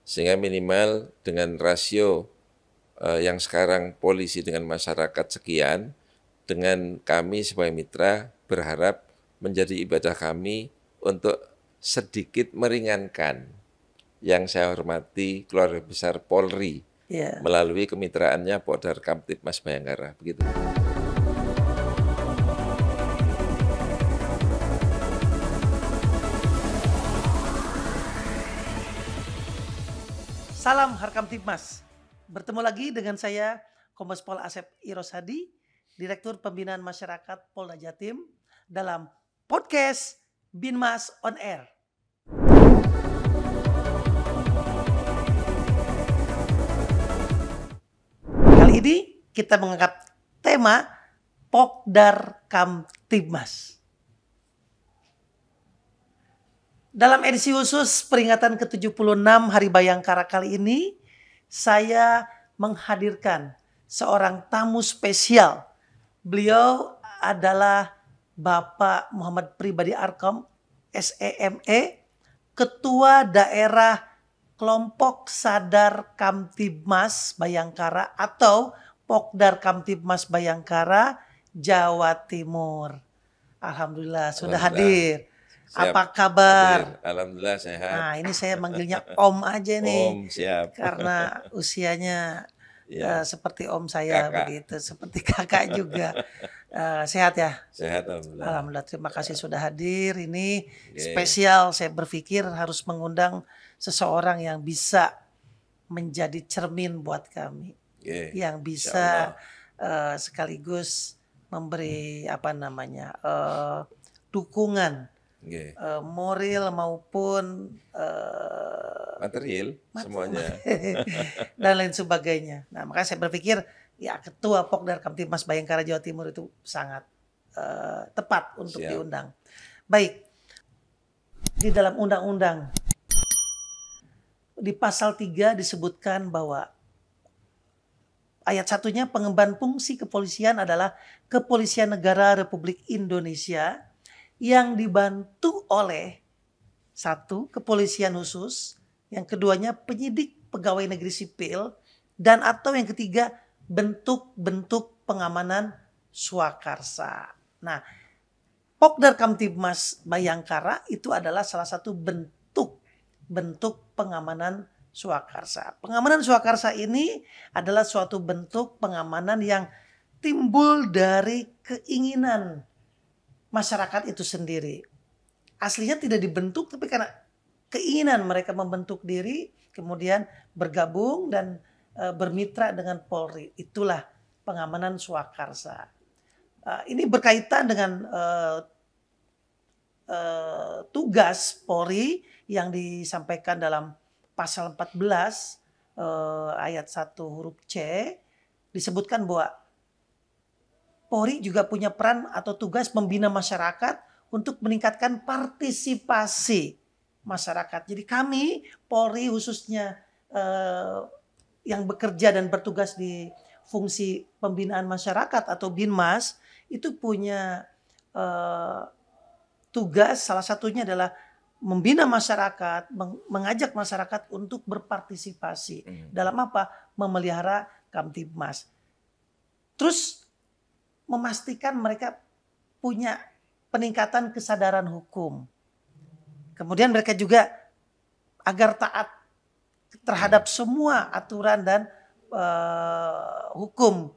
Sehingga minimal dengan rasio yang sekarang polisi dengan masyarakat sekian, dengan kami sebagai mitra berharap menjadi ibadah kami untuk sedikit meringankan yang saya hormati keluarga besar Polri Ya. melalui kemitraannya Podar Kamtibmas Bayangkara. Begitu. Salam Harkam Tipmas. Bertemu lagi dengan saya Kombes Pol Asep Irosadi, Direktur Pembinaan Masyarakat Polda Jatim dalam podcast Binmas on Air. Kali ini kita mengangkat tema Pokdar Kamtibmas. Dalam edisi khusus peringatan ke-76 Hari Bayangkara kali ini, saya menghadirkan seorang tamu spesial. Beliau adalah Bapak Muhammad Pribadi Arkom, SEME, Ketua Daerah Kelompok Sadar Kamtibmas Bayangkara atau Pokdar Kamtibmas Bayangkara, Jawa Timur. Alhamdulillah sudah hadir. Siap. Apa kabar? Hadir. Alhamdulillah sehat. Nah, ini saya manggilnya Om aja nih. Om, siap. Karena usianya Ya, seperti om saya kakak. begitu, seperti kakak juga. Sehat ya? Sehat alhamdulillah. Alhamdulillah, terima kasih sudah hadir. Ini Oke. spesial, saya berpikir harus mengundang seseorang yang bisa menjadi cermin buat kami. Oke, Yang bisa sekaligus memberi dukungan Oke. moral maupun Material semuanya. dan lain sebagainya. Nah, makanya saya berpikir ya Ketua Pokdar Kamtibmas Bayangkara Jawa Timur itu sangat tepat untuk Siap. diundang. Baik, di dalam undang-undang di pasal 3 disebutkan bahwa ayat 1-nya pengemban fungsi kepolisian adalah Kepolisian Negara Republik Indonesia yang dibantu oleh satu, kepolisian khusus, yang keduanya penyidik pegawai negeri sipil, dan atau yang ketiga bentuk-bentuk pengamanan swakarsa. Nah, Pokdar Kamtibmas Bayangkara itu adalah salah satu bentuk pengamanan swakarsa. Pengamanan swakarsa ini adalah suatu bentuk pengamanan yang timbul dari keinginan masyarakat itu sendiri. Aslinya tidak dibentuk, tapi karena keinginan mereka membentuk diri, kemudian bergabung dan bermitra dengan Polri. Itulah pengamanan swakarsa. Ini berkaitan dengan tugas Polri yang disampaikan dalam pasal 14 ayat 1 huruf C. Disebutkan bahwa Polri juga punya peran atau tugas membina masyarakat untuk meningkatkan partisipasi masyarakat. Jadi kami Polri khususnya yang bekerja dan bertugas di fungsi pembinaan masyarakat atau Binmas itu punya tugas, salah satunya adalah membina masyarakat, mengajak masyarakat untuk berpartisipasi. Dalam apa? Memelihara Kamtibmas. Terus memastikan mereka punya peningkatan kesadaran hukum. Kemudian mereka juga agar taat terhadap semua aturan dan hukum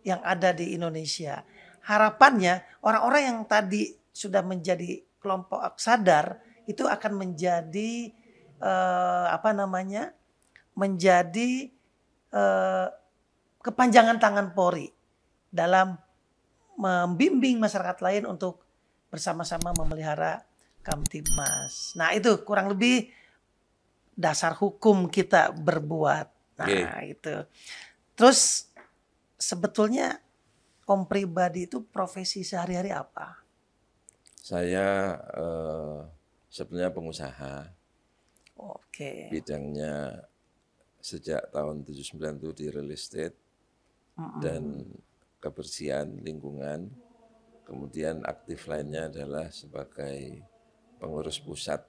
yang ada di Indonesia. Harapannya orang-orang yang tadi sudah menjadi kelompok sadar itu akan menjadi menjadi kepanjangan tangan Polri dalam membimbing masyarakat lain untuk bersama-sama memelihara Kamtibmas. Nah, itu kurang lebih dasar hukum kita berbuat. Nah, itu. Terus sebetulnya Om Pribadi itu profesi sehari-hari apa? Saya sebenarnya pengusaha. Oke. Bidangnya sejak tahun 79 itu di real estate dan kebersihan lingkungan. Kemudian aktif lainnya adalah sebagai pengurus pusat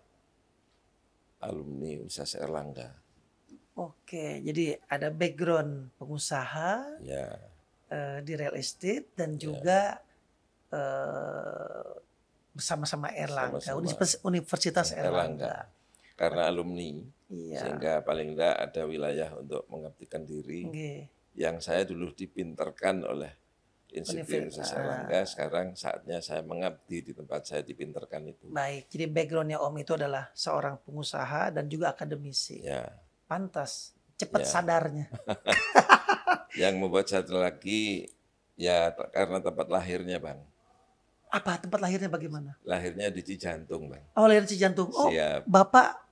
alumni Universitas Erlangga. Oke, jadi ada background pengusaha Ya, di real estate dan ya, juga eh, bersama-sama Erlangga, sama-sama Universitas Erlangga. Erlangga. Karena alumni, Iya, sehingga paling tidak ada wilayah untuk mengabdikan diri. nggih. Yang saya dulu dipinterkan oleh Universitas Erlangga, sekarang saatnya saya mengabdi di tempat saya dipinterkan itu. Baik, jadi backgroundnya Om itu adalah seorang pengusaha dan juga akademisi. Ya, Pantas, cepat ya. sadarnya. Yang membuat satu lagi, ya karena tempat lahirnya Bang. Apa tempat lahirnya bagaimana? Lahirnya di Cijantung Bang. Oh, lahir Cijantung. Oh, Siap, Bapak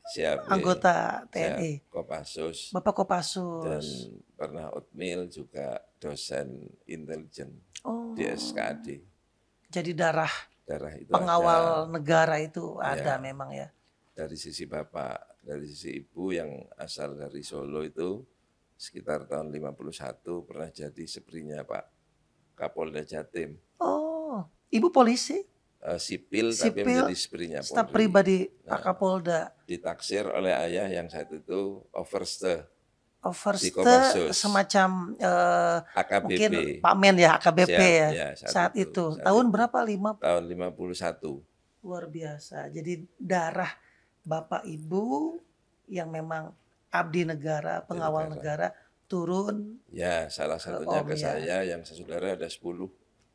siap, anggota siap, TNI. Kopassus. Bapak Dan Kopassus. pernah Otmil juga dosen intelijen Oh, di SKAD. jadi darah Darah itu pengawal ada negara itu ada ya, memang ya. dari sisi bapak, dari sisi ibu yang asal dari Solo itu sekitar tahun 51 pernah jadi seprinya Pak Kapolda Jatim. Oh, Ibu polisi, Sipil tapi sipil, menjadi seprinya staf Polri. pribadi Pak Nah, Kapolda. ditaksir oleh ayah yang saat itu overste di Overste Kopassus, semacam mungkin AKBP. Pak Men ya, AKBP Siap, ya. ya Saat itu. saat Tahun itu. berapa? Tahun 51. Luar biasa. Jadi darah Bapak Ibu yang memang abdi negara, pengawal negara turun Ya, salah satunya Om ke ya. saya yang sesaudara ada 10.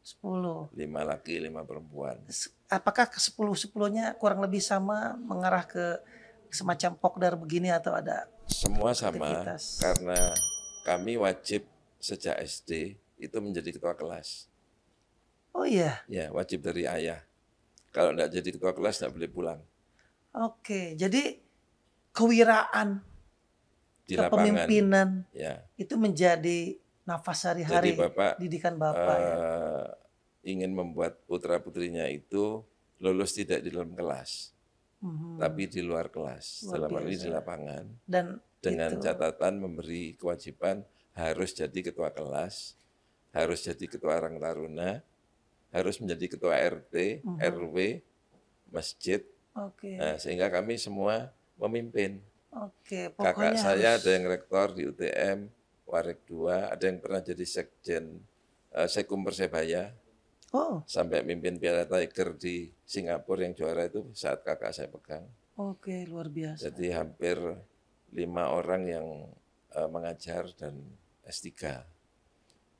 10. 5 laki, 5 perempuan. Apakah ke 10-10-nya kurang lebih sama mengarah ke semacam pokdar begini atau ada Semua sama aktivitas? karena kami wajib sejak SD itu menjadi ketua kelas. Oh iya. Ya, wajib dari ayah. Kalau enggak jadi ketua kelas enggak boleh pulang. Oke, jadi kewiraan, Di lapangan. kepemimpinan Ya. itu menjadi nafas Jadi sehari-hari Bapak didikan Bapak ya. ingin membuat putra-putrinya itu lulus tidak di dalam kelas, tapi di luar kelas, Luar dalam hal ini biasa. di lapangan. Dan Dengan itu catatan memberi kewajiban harus jadi ketua kelas, harus jadi ketua Karang Taruna, harus menjadi ketua RT, RW, masjid. oke. Nah, sehingga kami semua memimpin. Oke, Kakak pokoknya saya harus ada yang rektor di UTM, Warek 2, ada yang pernah jadi sekjen Sekum Persebaya, Oh, sampai mimpin Piala Tiger di Singapura yang juara itu saat kakak saya pegang. oke, luar biasa. Jadi hampir 5 orang yang mengajar dan S3.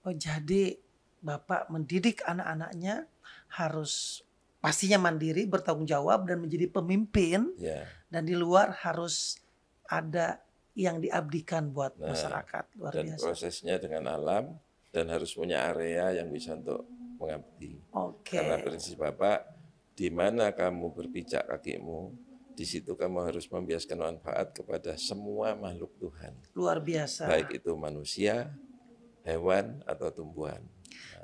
Oh, jadi Bapak mendidik anak-anaknya harus pastinya mandiri, bertanggung jawab dan menjadi pemimpin, Ya, dan di luar harus ada yang diabdikan buat masyarakat. Luar dan biasa. prosesnya dengan alam dan harus punya area yang bisa untuk mengabdi. Oke. Karena prinsip Bapak, di mana kamu berpijak kakimu, di situ kamu harus membiaskan manfaat kepada semua makhluk Tuhan. Luar biasa. Baik itu manusia, hewan, atau tumbuhan.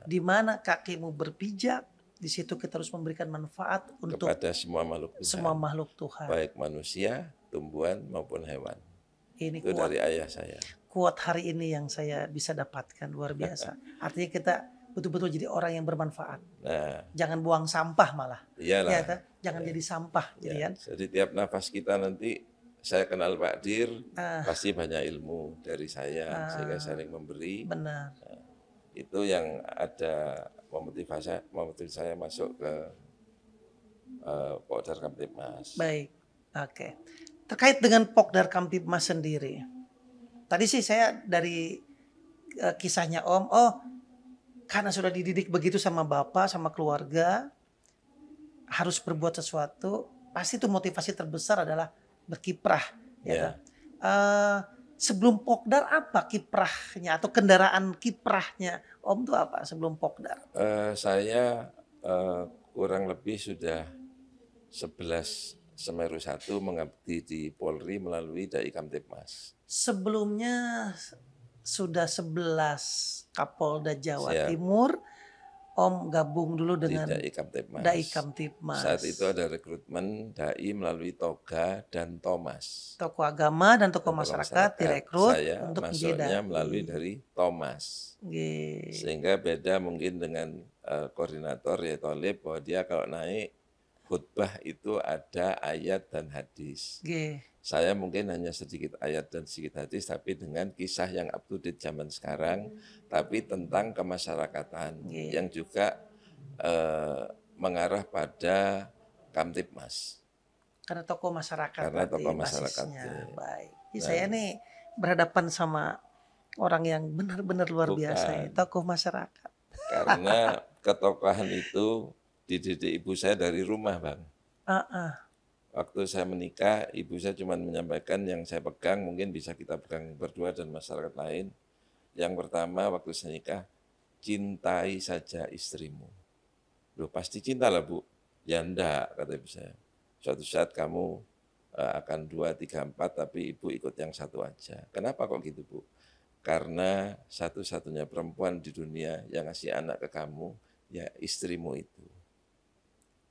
Di mana kakimu berpijak, di situ kita harus memberikan manfaat untuk Kepada semua makhluk Tuhan. semua makhluk Tuhan. Baik manusia, tumbuhan, maupun hewan. Ini Itu kuat, dari ayah saya. kuat hari ini yang saya bisa dapatkan, luar biasa. Artinya kita betul-betul jadi orang yang bermanfaat. Nah, Jangan buang sampah malah. iyalah. Ya, kan? Jangan jadi sampah, jadi kan. Jadi tiap nafas kita nanti, saya kenal Pak Dir, Ah. pasti banyak ilmu dari saya, sehingga saling memberi. Benar. Itu yang ada memotivasi saya masuk ke Pokdar Kamtipmas. Baik. Oke. Terkait dengan Pokdar Kamtipmas sendiri. Tadi sih saya dari kisahnya Om, oh karena sudah dididik begitu sama Bapak, sama keluarga, harus berbuat sesuatu, pasti itu motivasi terbesar adalah berkiprah. Ya. Ya. Kan? Sebelum Pokdar apa kiprahnya atau kendaraan kiprahnya Om tuh apa sebelum Pokdar? Saya kurang lebih sudah 11 Semeru 1 mengabdi di Polri melalui Dai Kamtipmas. Sebelumnya sudah 11 Kapolda Jawa Siap. Timur, Om gabung dulu Di dengan Dai Kamtipmas. Dai Kamtipmas. Saat itu ada rekrutmen Dai melalui Toga dan Thomas. Tokoh agama dan tokoh masyarakat direkrut Saya untuk menjadi masuknya dai. melalui dari Thomas. Nggih. Sehingga beda mungkin dengan koordinator ya Tolib, bahwa dia kalau naik khutbah itu ada ayat dan hadis. Nggih. Saya mungkin hanya sedikit ayat dan sedikit hadis, tapi dengan kisah yang up to date zaman sekarang, tapi tentang kemasyarakatan Iya. yang juga mengarah pada Kamtibmas. Karena tokoh masyarakat Karena berarti tokoh masyarakat. basisnya. Baik. Jadi Nah, saya nih berhadapan sama orang yang benar-benar luar biasa ya, bukan. tokoh masyarakat. Karena ketokohan itu dididik ibu saya dari rumah, Bang. Ah, Waktu saya menikah, ibu saya cuma menyampaikan yang saya pegang, mungkin bisa kita pegang berdua dan masyarakat lain. Yang pertama, waktu saya nikah, cintai saja istrimu. Loh, pasti cinta lah, Bu. Ya enggak, kata ibu saya. Suatu saat kamu akan 2, 3, 4, tapi ibu ikut yang satu aja. Kenapa kok gitu, Bu? Karena satu-satunya perempuan di dunia yang ngasih anak ke kamu, ya istrimu itu.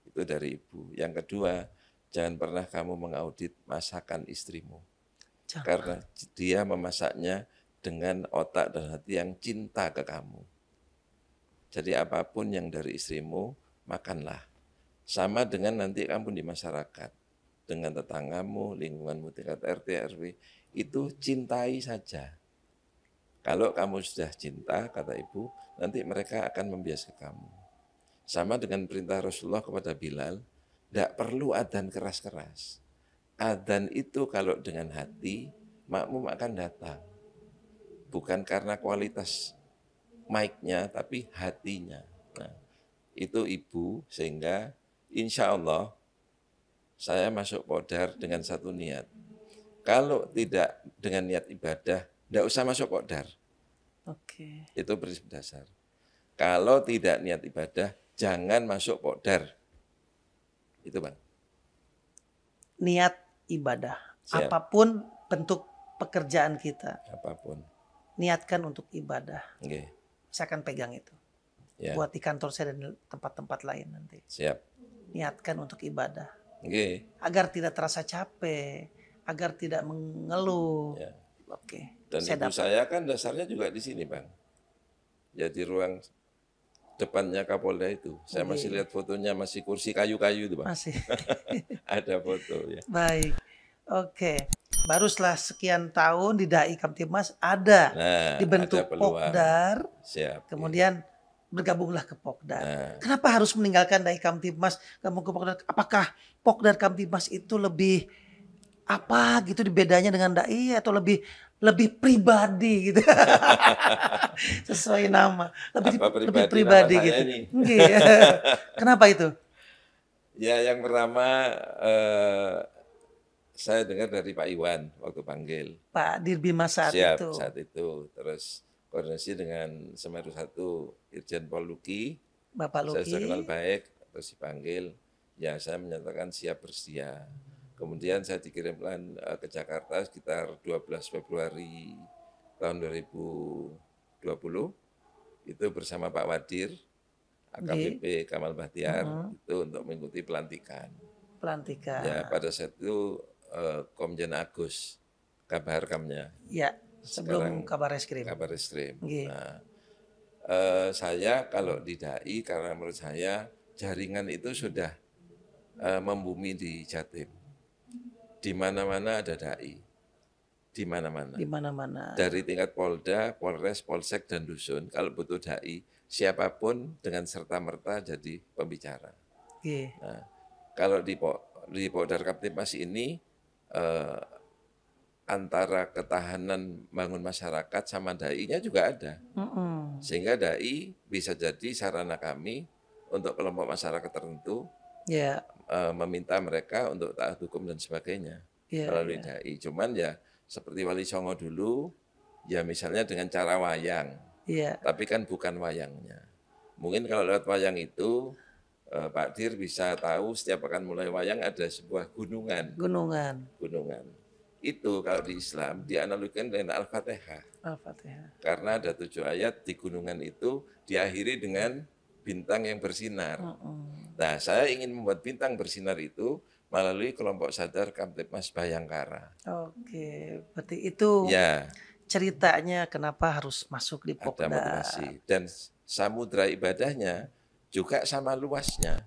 Itu dari ibu. Yang kedua, jangan pernah kamu mengaudit masakan istrimu. Jangan. Karena dia memasaknya dengan otak dan hati yang cinta ke kamu. Jadi apapun yang dari istrimu, makanlah. Sama dengan nanti kamu di masyarakat. Dengan tetanggamu, lingkunganmu, tingkat RT, RW, itu cintai saja. Kalau kamu sudah cinta, kata ibu, nanti mereka akan membiasakan kamu. Sama dengan perintah Rasulullah kepada Bilal, tidak perlu adzan keras-keras. Adzan itu kalau dengan hati, makmum akan datang. Bukan karena kualitas mic-nya, tapi hatinya. Nah, itu ibu, sehingga insya Allah saya masuk Podar dengan satu niat. Kalau tidak dengan niat ibadah, tidak usah masuk Podar. Oke. Itu prinsip dasar. Kalau tidak niat ibadah, jangan masuk Podar. Itu Bang. Niat ibadah. Siap. Apapun bentuk pekerjaan kita, Apapun. niatkan untuk ibadah. Oke. Saya akan pegang itu. Ya. Buat di kantor saya dan tempat-tempat lain nanti. Siap. Niatkan untuk ibadah. Oke. Agar tidak terasa capek, agar tidak mengeluh. Ya. Oke. Dan ibu saya kan dasarnya juga di sini, Bang. Ya di ruang depannya Kapolda itu. Saya masih lihat fotonya, masih kursi kayu-kayu itu, Bang. Masih. Ada foto ya. Baik. Oke. Baru setelah sekian tahun di DAI Kamtibmas ada dibentuk ada peluang. Pokdar. Siap. Kemudian bergabunglah ke Pokdar. Nah, Kenapa harus meninggalkan DAI Kamtibmas, gabung ke Pokdar? Apakah Pokdar Kamtibmas itu lebih apa gitu bedanya dengan DAI atau lebih pribadi gitu? Sesuai nama. Lebih pribadi nama gitu. Ini. Kenapa itu? Ya yang pertama saya dengar dari Pak Iwan waktu panggil. Pak Dirbimas saat Siap, itu. saat itu. Terus koordinasi dengan Semeru 1 Irjen Pol Luki. Bapak Luki. Saya sudah kenal baik, terus dipanggil. Ya saya menyatakan siap bersedia. Kemudian saya dikirimkan ke Jakarta sekitar 12 Februari tahun 2020. Itu bersama Pak Wadir, AKBP Kamal Bahtiar, itu untuk mengikuti pelantikan. Pelantikan. Ya pada saat itu Komjen Agus, Kabar Kamnya. Ya, sebelum Kabar Reskrim. Kabar Reskrim. Okay. Nah, saya kalau di DAI, karena menurut saya jaringan itu sudah membumi di Jatim. Di mana-mana ada DAI. Di mana-mana. Di mana-mana. Dari tingkat Polda, Polres, Polsek, dan Dusun, kalau butuh DAI, siapapun dengan serta-merta jadi pembicara. Okay. Nah, kalau di Pokdar Kamtibmas ini, antara ketahanan bangun masyarakat sama DAI-nya juga ada. Sehingga DAI bisa jadi sarana kami untuk kelompok masyarakat tertentu meminta mereka untuk taat hukum dan sebagainya melalui DAI. Cuman ya seperti Wali Songo dulu, ya misalnya dengan cara wayang, tapi kan bukan wayangnya. Mungkin kalau lewat wayang itu, Pak Dir bisa tahu setiap akan mulai wayang ada sebuah gunungan. Itu kalau di Islam dianalogikan dengan Al-Fatihah. Karena ada 7 ayat di gunungan itu diakhiri dengan bintang yang bersinar. Nah, saya ingin membuat bintang bersinar itu melalui kelompok sadar Kamtibmas Bayangkara. Oke, berarti itu ceritanya kenapa harus masuk di Pokdar. Ada motivasi. Dan samudra ibadahnya juga sama luasnya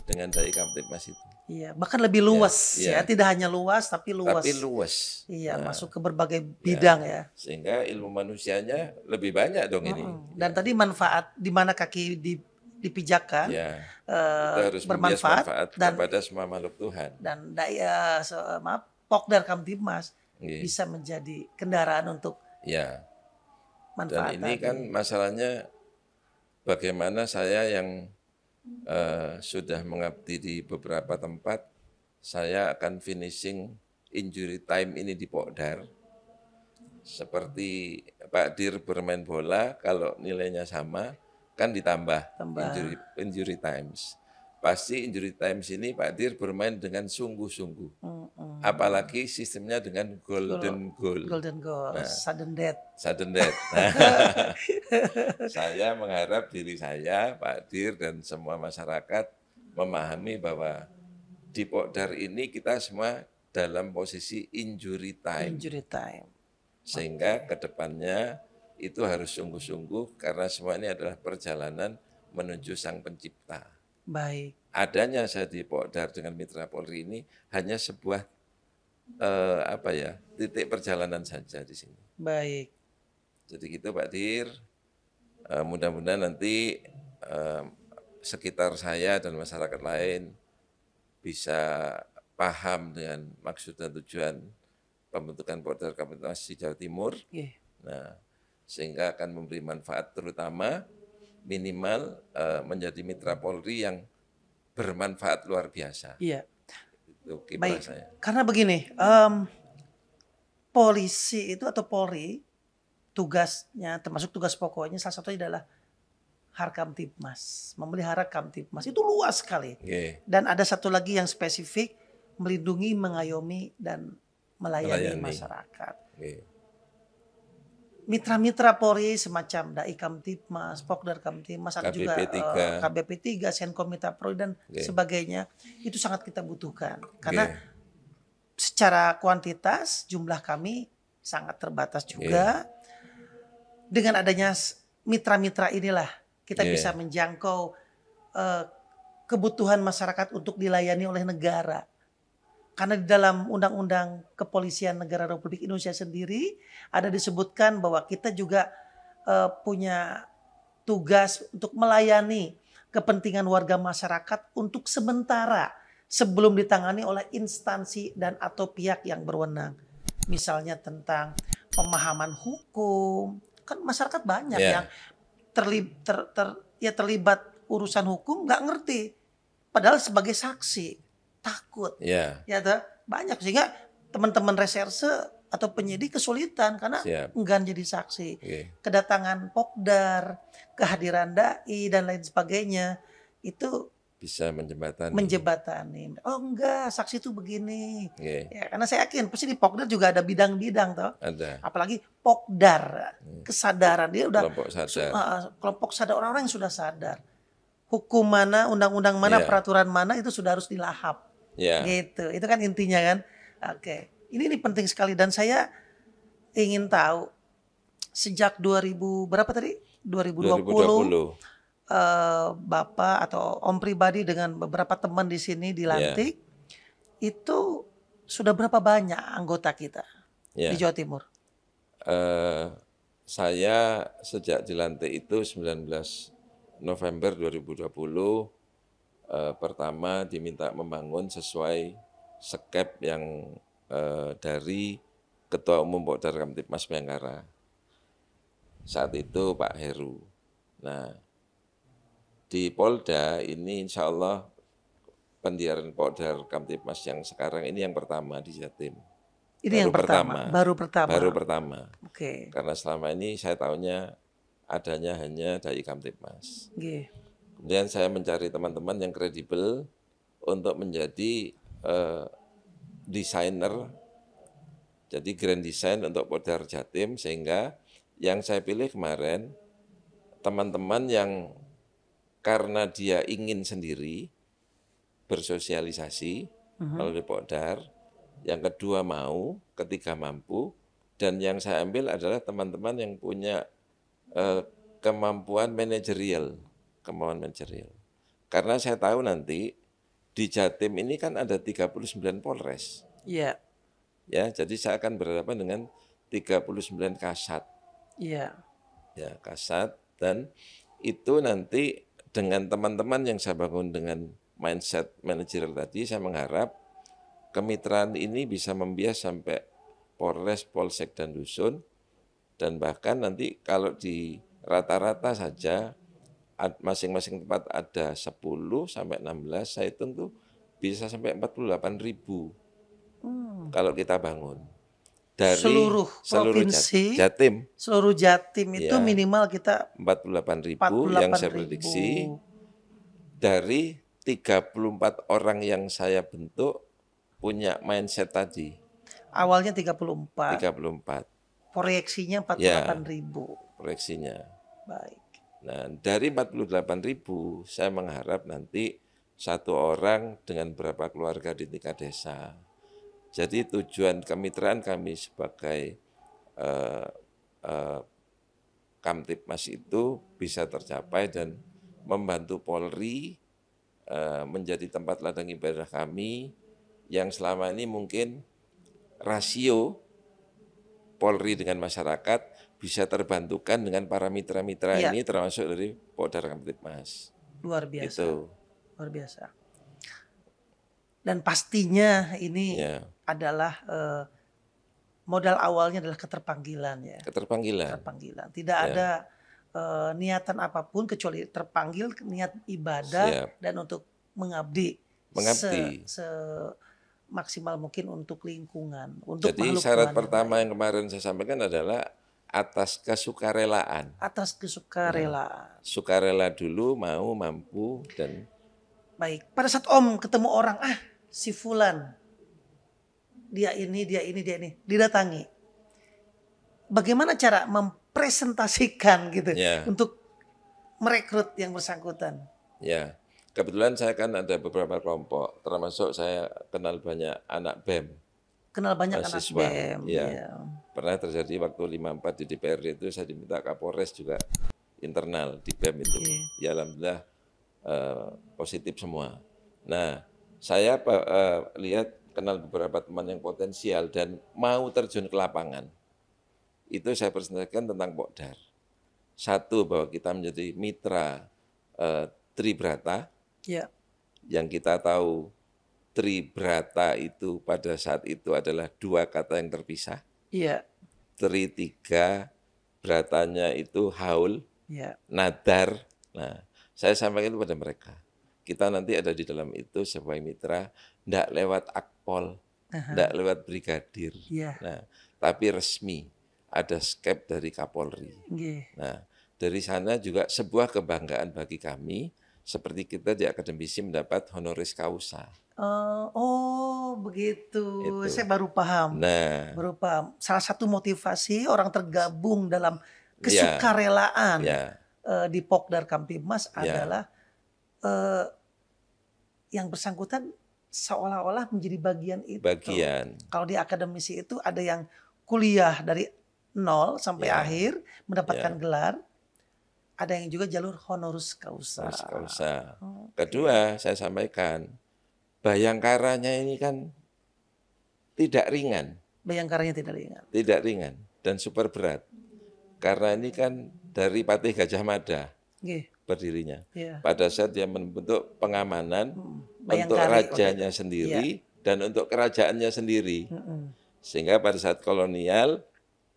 dengan DAI Kamtibmas itu. Iya, bahkan lebih luas ya, ya, tidak hanya luas tapi tapi luas. luas. Iya, Nah, masuk ke berbagai ya, bidang ya. sehingga ilmu manusianya lebih banyak dong ini. Dan Ya, tadi manfaat di mana kaki dipijakan ya. Kita harus membias bermanfaat manfaat dan kepada semua makhluk Tuhan. daya maaf Pokdar Kamtibmas Nggih. bisa menjadi kendaraan untuk Ya, dan manfaat ini kan tadi. masalahnya bagaimana saya yang sudah mengabdi di beberapa tempat, saya akan finishing injury time ini di Pokdar. Seperti Pak Dir bermain bola, kalau nilainya sama, kan ditambah Tambah. injury times. Pasti injury times ini Pak Dir bermain dengan sungguh-sungguh. Apalagi sistemnya dengan golden goal. Golden goal, Nah, sudden death. sudden death. Nah, saya mengharap diri saya, Pak Dir, dan semua masyarakat memahami bahwa di Pokdar ini kita semua dalam posisi injury time. Injury time. Sehingga ke depannya itu harus sungguh-sungguh karena semua ini adalah perjalanan menuju Sang Pencipta. Baik. Adanya saya di Pokdar dengan Mitra Polri ini hanya sebuah titik perjalanan saja di sini. Baik. Jadi gitu Pak Dir, mudah-mudahan nanti sekitar saya dan masyarakat lain bisa paham dengan maksud dan tujuan pembentukan Pokdar Kamtibmas di Jawa Timur. Nah, sehingga akan memberi manfaat terutama minimal menjadi mitra Polri yang bermanfaat luar biasa. Iya. Itu kiprah Baik. saya. Karena begini, polisi itu atau Polri tugasnya termasuk tugas pokoknya salah satunya adalah Harkamtibmas, memelihara Kamtibmas. Itu luas sekali. Dan ada satu lagi yang spesifik, melindungi, mengayomi dan melayani masyarakat. Mitra-mitra Polri semacam Dai Kamtibmas, Pokdar Kamtibmas, ada juga KBP 3, Senkomita Polri dan sebagainya. Itu sangat kita butuhkan. Karena secara kuantitas jumlah kami sangat terbatas juga. Dengan adanya mitra-mitra inilah kita bisa menjangkau kebutuhan masyarakat untuk dilayani oleh negara. Karena di dalam Undang-Undang Kepolisian Negara Republik Indonesia sendiri ada disebutkan bahwa kita juga punya tugas untuk melayani kepentingan warga masyarakat untuk sementara sebelum ditangani oleh instansi dan atau pihak yang berwenang. Misalnya tentang pemahaman hukum, kan masyarakat banyak yang terlibat urusan hukum nggak ngerti, padahal sebagai saksi. Takut, ya tuh banyak sehingga teman-teman reserse atau penyidik kesulitan karena enggan jadi saksi. Kedatangan Pokdar, kehadiran dai dan lain sebagainya itu bisa menjembatani. Oh enggak, saksi itu begini. Ya, karena saya yakin pasti di Pokdar juga ada bidang-bidang toh. Ada. Apalagi Pokdar, kesadaran dia udah kelompok sadar. Orang-orang yang sudah sadar. Hukum mana, undang-undang mana, peraturan mana itu sudah harus dilahap. Gitu. Itu kan intinya kan. Oke. Ini penting sekali dan saya ingin tahu sejak 2000 berapa tadi? 2020. Bapak atau Om pribadi dengan beberapa teman di sini dilantik. Itu sudah berapa banyak anggota kita di Jawa Timur? Saya sejak dilantik itu 19 November 2020 pertama diminta membangun sesuai skep yang dari Ketua Umum Pokdar Kamtibmas Bayangkara. Saat itu Pak Heru. Nah, di Polda ini insya Allah pendirian Pokdar Kamtibmas yang sekarang ini yang pertama di Jatim. Ini baru pertama. Oke. Karena selama ini saya tahunya adanya hanya Dai Kamtibmas. Kemudian saya mencari teman-teman yang kredibel untuk menjadi desainer, jadi grand design untuk Pokdar Jatim, sehingga yang saya pilih kemarin teman-teman yang karena dia ingin sendiri bersosialisasi melalui Pokdar, yang kedua mau, ketiga mampu, dan yang saya ambil adalah teman-teman yang punya kemampuan manajerial. Karena saya tahu nanti di Jatim ini kan ada 39 Polres. Iya. Ya, jadi saya akan berhadapan dengan 39 kasat. Iya. Ya, kasat, dan itu nanti dengan teman-teman yang saya bangun dengan mindset manajerial tadi, saya mengharap kemitraan ini bisa membias sampai Polres, Polsek, dan Dusun, dan bahkan nanti kalau di rata-rata saja masing-masing tempat ada 10 sampai 16, saya hitung tuh bisa sampai 48.000 kalau kita bangun. Dari Seluruh seluruh provinsi, Jatim, seluruh Jatim itu ya, minimal kita 48.000 yang saya 48.000. prediksi. Dari 34 orang yang saya bentuk punya mindset tadi, Awalnya 34, 34. proyeksinya Ya, 48.000. proyeksinya. Baik. Nah, dari 48.000 saya mengharap nanti satu orang dengan berapa keluarga di tingkat desa. Jadi tujuan kemitraan kami sebagai Kamtibmas itu bisa tercapai dan membantu Polri menjadi tempat ladang ibadah kami yang selama ini mungkin rasio Polri dengan masyarakat bisa terbantukan dengan para mitra-mitra Iya. ini termasuk dari Polda Kamtibmas. Luar biasa. Itu. Luar biasa. Dan pastinya ini Ya, adalah modal awalnya adalah keterpanggilan ya. keterpanggilan. Keterpanggilan. Tidak Ya. ada niatan apapun kecuali terpanggil, niat ibadah Siap. dan untuk mengabdi. Mengabdi. Maksimal mungkin untuk lingkungan, untuk Jadi makhluk syarat Tuhan yang pertama lain. yang kemarin saya sampaikan adalah atas kesukarelaan. Atas kesukarelaan. Sukarela dulu, mau, mampu, dan Baik, pada saat Om ketemu orang, si Fulan, dia ini, didatangi. Bagaimana cara mempresentasikan gitu ya, untuk merekrut yang bersangkutan? ya. Kebetulan saya kan ada beberapa kelompok, termasuk saya kenal banyak anak BEM, Kenal banyak anak mahasiswa. BEM. Ya. Ya. Pernah terjadi waktu 54 di DPRD itu saya diminta Kapolres juga internal di BEM itu. Oke. Ya alhamdulillah positif semua. Nah, saya lihat kenal beberapa teman yang potensial dan mau terjun ke lapangan. Itu saya presentasikan tentang Pokdar. Satu, bahwa kita menjadi mitra Tribrata, Ya. yang kita tahu Tribrata itu pada saat itu adalah dua kata yang terpisah. Iya. Tri tiga, beratanya itu haul, Ya. nadar. Nah, saya sampaikan kepada mereka. Kita nanti ada di dalam itu sebagai mitra, tidak lewat akpol, tidak lewat brigadir. Iya. Nah, tapi resmi, ada skep dari Kapolri. Nggih. Nah, dari sana juga sebuah kebanggaan bagi kami, seperti kita di akademisi mendapat honoris causa. Oh, begitu. Itu. Saya baru paham. Nah, Baru paham. Salah satu motivasi orang tergabung dalam ya, kesukarelaan ya, di Pokdar Kamtibmas ya, adalah yang bersangkutan seolah-olah menjadi bagian itu. bagian. Kalau di akademisi itu ada yang kuliah dari nol sampai Ya, akhir mendapatkan ya. gelar. Ada yang juga jalur honoris causa. Honoris causa. Oke. Kedua, saya sampaikan, Bayangkaranya ini kan tidak ringan, Bayangkaranya tidak ringan. tidak ringan, dan super berat. Karena ini kan dari Patih Gajah Mada Nggih. berdirinya. Iya. Pada saat dia membentuk pengamanan untuk Bayangkari rajanya waktu itu. sendiri dan untuk kerajaannya sendiri. Mm-mm. Sehingga pada saat kolonial,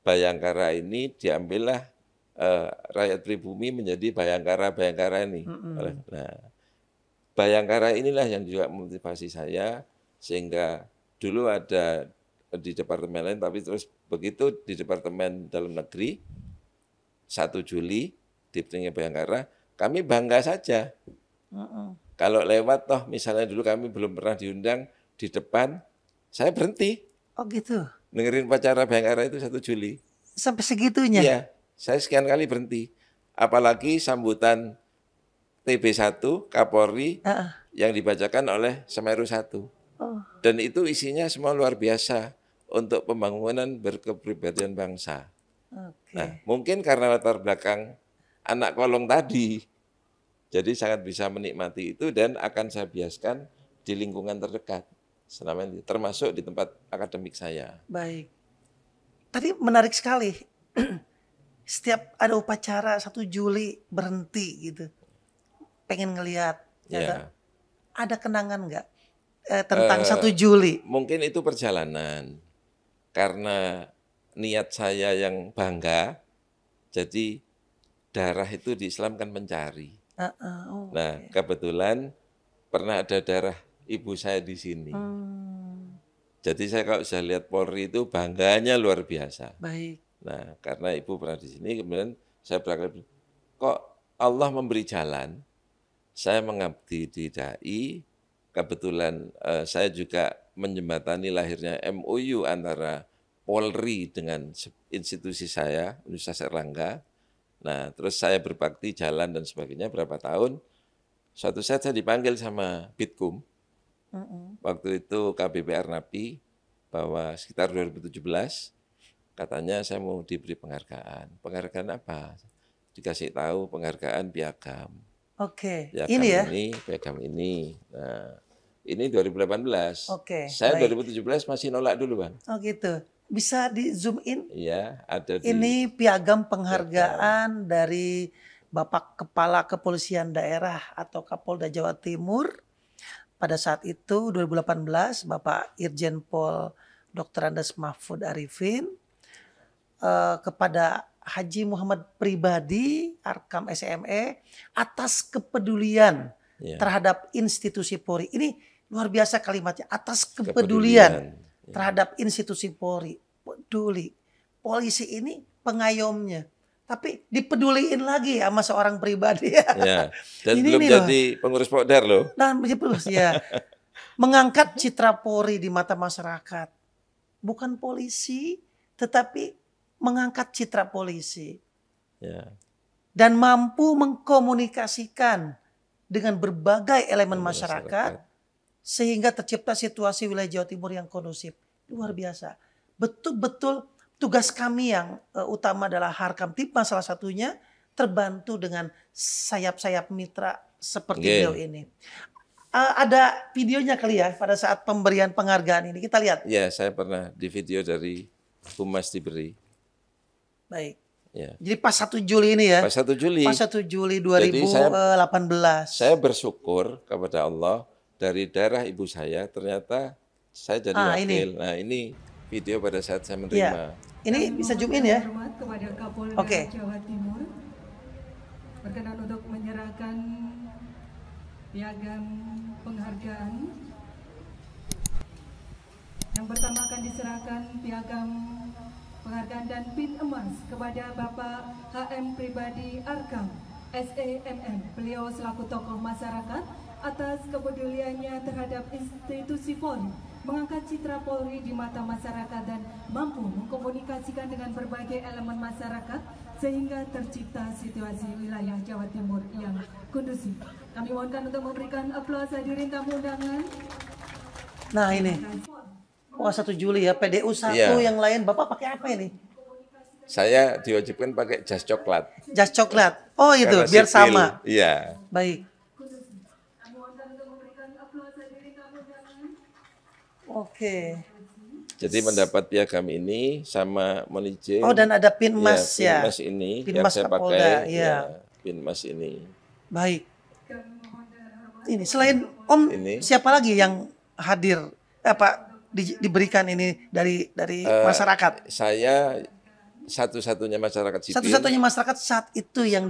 Bayangkara ini diambillah rakyat pribumi menjadi Bayangkara ini. Nah, Bayangkara inilah yang juga memotivasi saya, sehingga dulu ada di departemen lain, tapi terus begitu di Departemen Dalam Negeri, 1 Juli, Diptingnya Bayangkara, kami bangga saja. Kalau lewat toh, misalnya dulu kami belum pernah diundang di depan, saya berhenti. Oh gitu. Dengerin upacara Bayangkara itu 1 Juli. Sampai segitunya? Iya, saya sekian kali berhenti. Apalagi sambutan TB1 Kapolri yang dibacakan oleh Semeru 1. Dan itu isinya semua luar biasa untuk pembangunan berkepribadian bangsa. Oke. Nah, mungkin karena latar belakang anak kolong tadi, jadi sangat bisa menikmati itu dan akan saya biaskan di lingkungan terdekat selama ini, termasuk di tempat akademik saya. Baik. Tadi menarik sekali. Setiap ada upacara 1 Juli berhenti gitu. Pengen ngelihat. Ya. Ada kenangan nggak tentang 1 Juli? Mungkin itu perjalanan. Karena niat saya yang bangga, jadi darah itu di Islam kan mencari. Nah, kebetulan pernah ada darah ibu saya di sini. Jadi saya kalau sudah lihat Polri itu bangganya luar biasa. Baik. Nah, karena ibu pernah di sini, kemudian saya berkata, kok Allah memberi jalan, saya mengabdi di DAI, kebetulan saya juga menjembatani lahirnya MOU antara Polri dengan institusi saya, Universitas Erlangga. Nah, terus saya berbakti jalan dan sebagainya berapa tahun. Suatu saat saya dipanggil sama Bitkum, waktu itu KBPR Napi, bahwa sekitar 2017, katanya saya mau diberi penghargaan. Penghargaan apa? Dikasih tahu penghargaan Piagam. Oke, Piagam ini ya? Piagam ini. Nah, ini 2018. Oke, Saya baik. 2017 masih nolak dulu, Bang. Oh gitu. Bisa di zoom in? Iya, ada di... Ini piagam penghargaan dari Bapak Kepala Kepolisian Daerah atau Kapolda Jawa Timur. Pada saat itu 2018 Bapak Irjen Pol Dr. Andes Mahfud Arifin kepada Haji Muhammad Pribadi Arkam SME atas kepedulian terhadap institusi Polri. Ini luar biasa kalimatnya, atas kepedulian terhadap institusi Polri. Peduli. Polisi ini pengayomnya. Tapi dipeduliin lagi sama seorang pribadi. Ya, dan ini belum jadi pengurus Pokdar loh. Nah, ya. Mengangkat citra Polri di mata masyarakat. Bukan polisi, tetapi mengangkat citra polisi. Ya. Dan mampu mengkomunikasikan dengan berbagai elemen masyarakat sehingga tercipta situasi wilayah Jawa Timur yang kondusif. Luar biasa. Betul-betul tugas kami yang utama adalah Harkam Tipmas salah satunya terbantu dengan sayap-sayap mitra seperti beliau ini. Ada videonya kali ya pada saat pemberian penghargaan ini. Kita lihat. Ya, saya pernah di video dari Humas diberi. Baik. Ya. Jadi pas 1 Juli ini ya. Pas 1 Juli. Pas 1 Juli 2018. Saya bersyukur kepada Allah dari darah ibu saya ternyata saya jadi wakil. Nah, ini video pada saat saya menerima. Ya. Ini bisa zoom in ya. Oke. Jawa Timur berkenan untuk menyerahkan piagam penghargaan. Yang pertama akan diserahkan piagam penghargaan dan pin emas kepada Bapak HM Pribadi Arkam SEMM. Beliau selaku tokoh masyarakat atas kepeduliannya terhadap institusi Polri, mengangkat citra Polri di mata masyarakat dan mampu mengkomunikasikan dengan berbagai elemen masyarakat sehingga tercipta situasi wilayah Jawa Timur yang kondusif. Kami mohonkan untuk memberikan aplaus hadirin tamu undangan. Nah ini, wah 1 Juli ya, PDU 1 yang lain, Bapak pakai apa ini? Saya diwajibkan pakai jas coklat. Jas coklat, oh itu, karena biar sipil. sama. Iya. Baik. Oke. Jadi mendapat piagam ini sama Monije. Oh dan ada pin emas ya. Pin emas ini pin yang mas saya Kapolda, pakai. Ya. Pin emas ini. Baik. Ini selain Om ini, siapa lagi yang hadir diberikan ini dari masyarakat? Saya satu-satunya masyarakat sipil. Satu-satunya masyarakat saat itu yang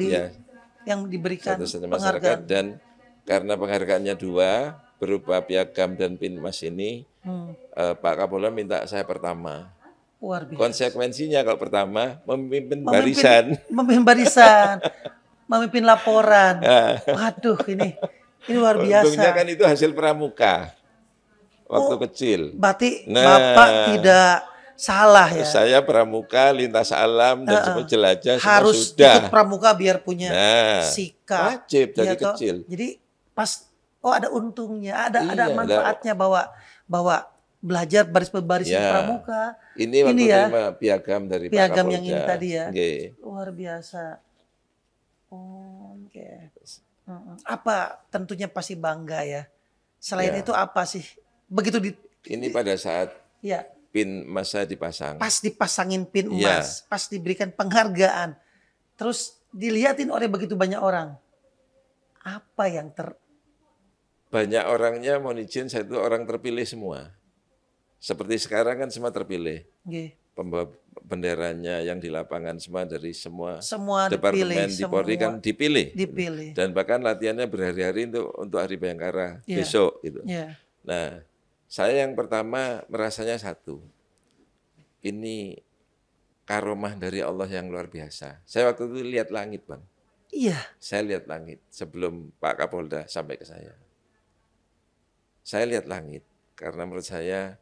diberikan penghargaan. Dan karena penghargaannya 2 berupa piagam dan pin emas ini, Pak Kapolda minta saya pertama. Luar biasa. Konsekuensinya kalau pertama memimpin barisan, memimpin laporan. Waduh, ini luar biasa. Untungnya kan itu hasil pramuka waktu kecil. Berarti Bapak tidak salah ya. Saya pramuka lintas alam dan semua jelajah harus semua sudah. Ikut pramuka biar punya sikap. Wajib dari kecil. Jadi pas ada untungnya, ada manfaatnya bahwa belajar baris baris pramuka. Ini waktu terima piagam dari Pak Kapolda. Yang ini tadi ya. Luar biasa. Oke. Apa tentunya pasti bangga ya Selain Ya. itu apa sih? Begitu Ini pada saat ya, pin masa dipasang. pas dipasangin pin Iya. emas, pas diberikan penghargaan, terus dilihatin oleh begitu banyak orang. Apa yang Banyak orangnya mohon izin, saya itu orang terpilih semua. Seperti sekarang kan semua terpilih. Nggih, Pembawa benderanya yang di lapangan semua dari semua semua dipilih, departemen di Polri semua kan dipilih. dipilih. Dan bahkan latihannya berhari-hari untuk Hari Bayangkara Iya. besok gitu. Ya, Nah, saya yang pertama merasanya satu. Ini karomah dari Allah yang luar biasa. Saya waktu itu lihat langit, Bang. iya, Saya lihat langit sebelum Pak Kapolda sampai ke saya. Saya lihat langit karena menurut saya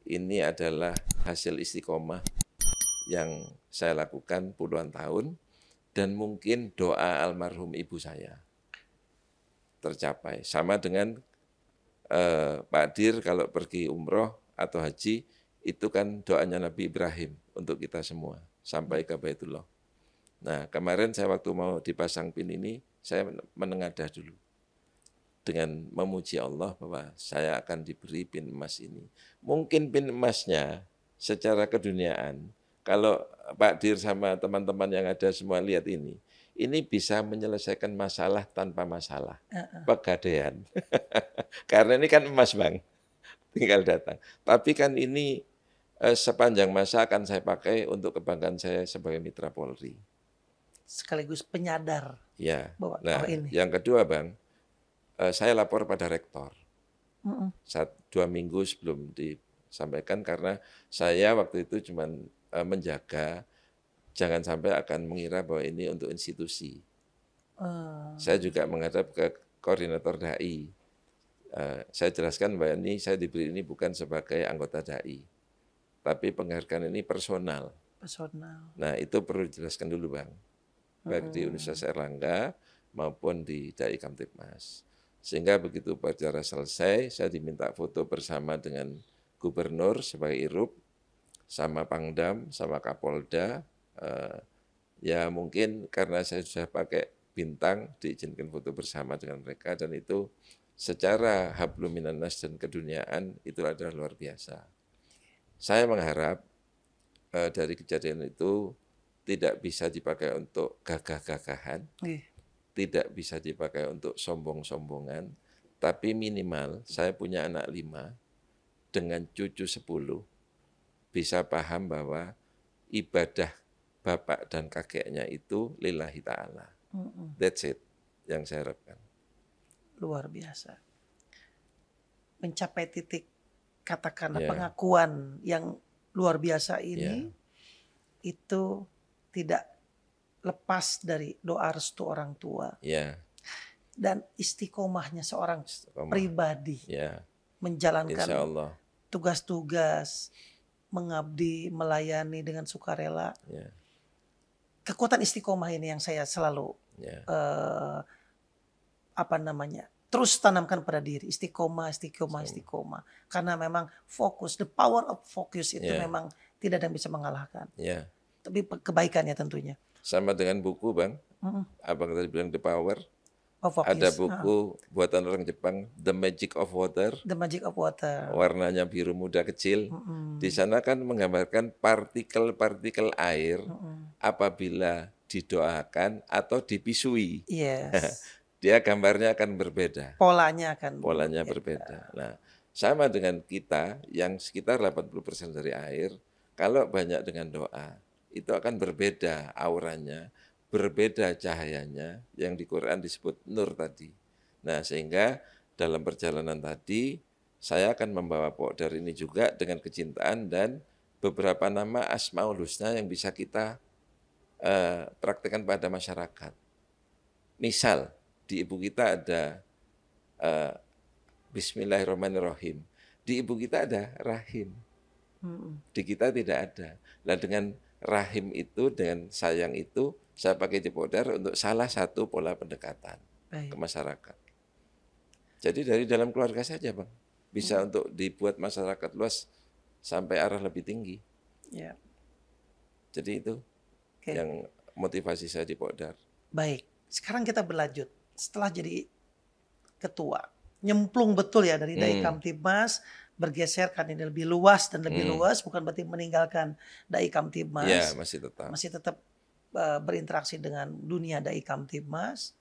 ini adalah hasil istiqomah yang saya lakukan puluhan tahun dan mungkin doa almarhum ibu saya tercapai. Sama dengan Pak Dir kalau pergi umroh atau haji, itu kan doanya Nabi Ibrahim untuk kita semua, sampai ke Baitullah. Nah, kemarin saya waktu mau dipasang pin ini, saya menengadah dulu. Dengan memuji Allah bahwa saya akan diberi pin emas ini. Mungkin pin emasnya secara keduniaan, kalau Pak Dir sama teman-teman yang ada semua lihat ini bisa menyelesaikan masalah tanpa masalah. Pegadaian. Karena ini kan emas, Bang. Tinggal datang. Tapi kan ini sepanjang masa akan saya pakai untuk kebanggaan saya sebagai mitra Polri. sekaligus penyadar Ya. bahwa Nah, ini. yang kedua, Bang, saya lapor pada rektor. Mm-mm. 2 minggu sebelum disampaikan karena saya waktu itu cuma menjaga jangan sampai akan mengira bahwa ini untuk institusi. Saya juga menghadap ke koordinator DAI. Saya jelaskan bahwa saya diberi ini bukan sebagai anggota DAI, tapi penghargaan ini personal. Personal. Nah, itu perlu dijelaskan dulu, Bang. Baik di Universitas Erlangga maupun di DAI Kamtibmas. Sehingga begitu upacara selesai, saya diminta foto bersama dengan gubernur sebagai irup, sama Pangdam, sama Kapolda. Ya mungkin karena saya sudah pakai bintang, diizinkan foto bersama dengan mereka, dan itu secara hablum minannas dan keduniaan itu adalah luar biasa. Saya mengharap dari kejadian itu tidak bisa dipakai untuk gagah-gagahan, tidak bisa dipakai untuk sombong-sombongan, tapi minimal saya punya anak 5 dengan cucu 10 bisa paham bahwa ibadah bapak dan kakeknya itu lillahi ta'ala. That's it yang saya harapkan. Luar biasa. Mencapai titik katakanlah Ya. pengakuan yang luar biasa ini itu tidak lepas dari doa restu orang tua Ya, dan istiqomahnya seorang istiqomah. pribadi Ya, insya menjalankan Allah. tugas-tugas, mengabdi, melayani dengan sukarela. Ya, Kekuatan istiqomah ini yang saya selalu ya, terus tanamkan pada diri, istiqomah. Karena memang fokus, the power of focus itu Ya. memang tidak ada yang bisa mengalahkan. ya. Tapi kebaikannya tentunya. Sama dengan buku, Bang. Mm-mm. Abang tadi bilang The Power. Oh, fokus. Ada buku buatan orang Jepang, The Magic of Water. The Magic of Water. Warnanya biru muda kecil. Di sana kan menggambarkan partikel-partikel air apabila didoakan atau dipisui. Yes. Dia gambarnya akan berbeda. Polanya akan Polanya berbeda. Nah, sama dengan kita yang sekitar 80% dari air, kalau banyak dengan doa, itu akan berbeda auranya, berbeda cahayanya, yang di Quran disebut nur tadi. Nah, sehingga dalam perjalanan tadi, saya akan membawa Pokdar ini juga dengan kecintaan dan beberapa nama Asmaul Husna yang bisa kita praktekkan pada masyarakat. Misal, di ibu kita ada Bismillahirrahmanirrahim. Di ibu kita ada rahim. Di kita tidak ada. Nah, dengan rahim itu, dengan sayang itu, saya pakai di Pokdar untuk salah satu pola pendekatan ke masyarakat. Jadi dari dalam keluarga saja, Bang. Bisa untuk dibuat masyarakat luas sampai arah lebih tinggi. Ya. Jadi itu yang motivasi saya di Pokdar. Baik, sekarang kita berlanjut. Setelah jadi ketua, nyemplung betul ya dari Dai Kamtibmas, bergeser kan ini lebih luas dan lebih luas, bukan berarti meninggalkan Dai Ya, Kamtibmas, masih tetap berinteraksi dengan dunia Dai Kamtibmas,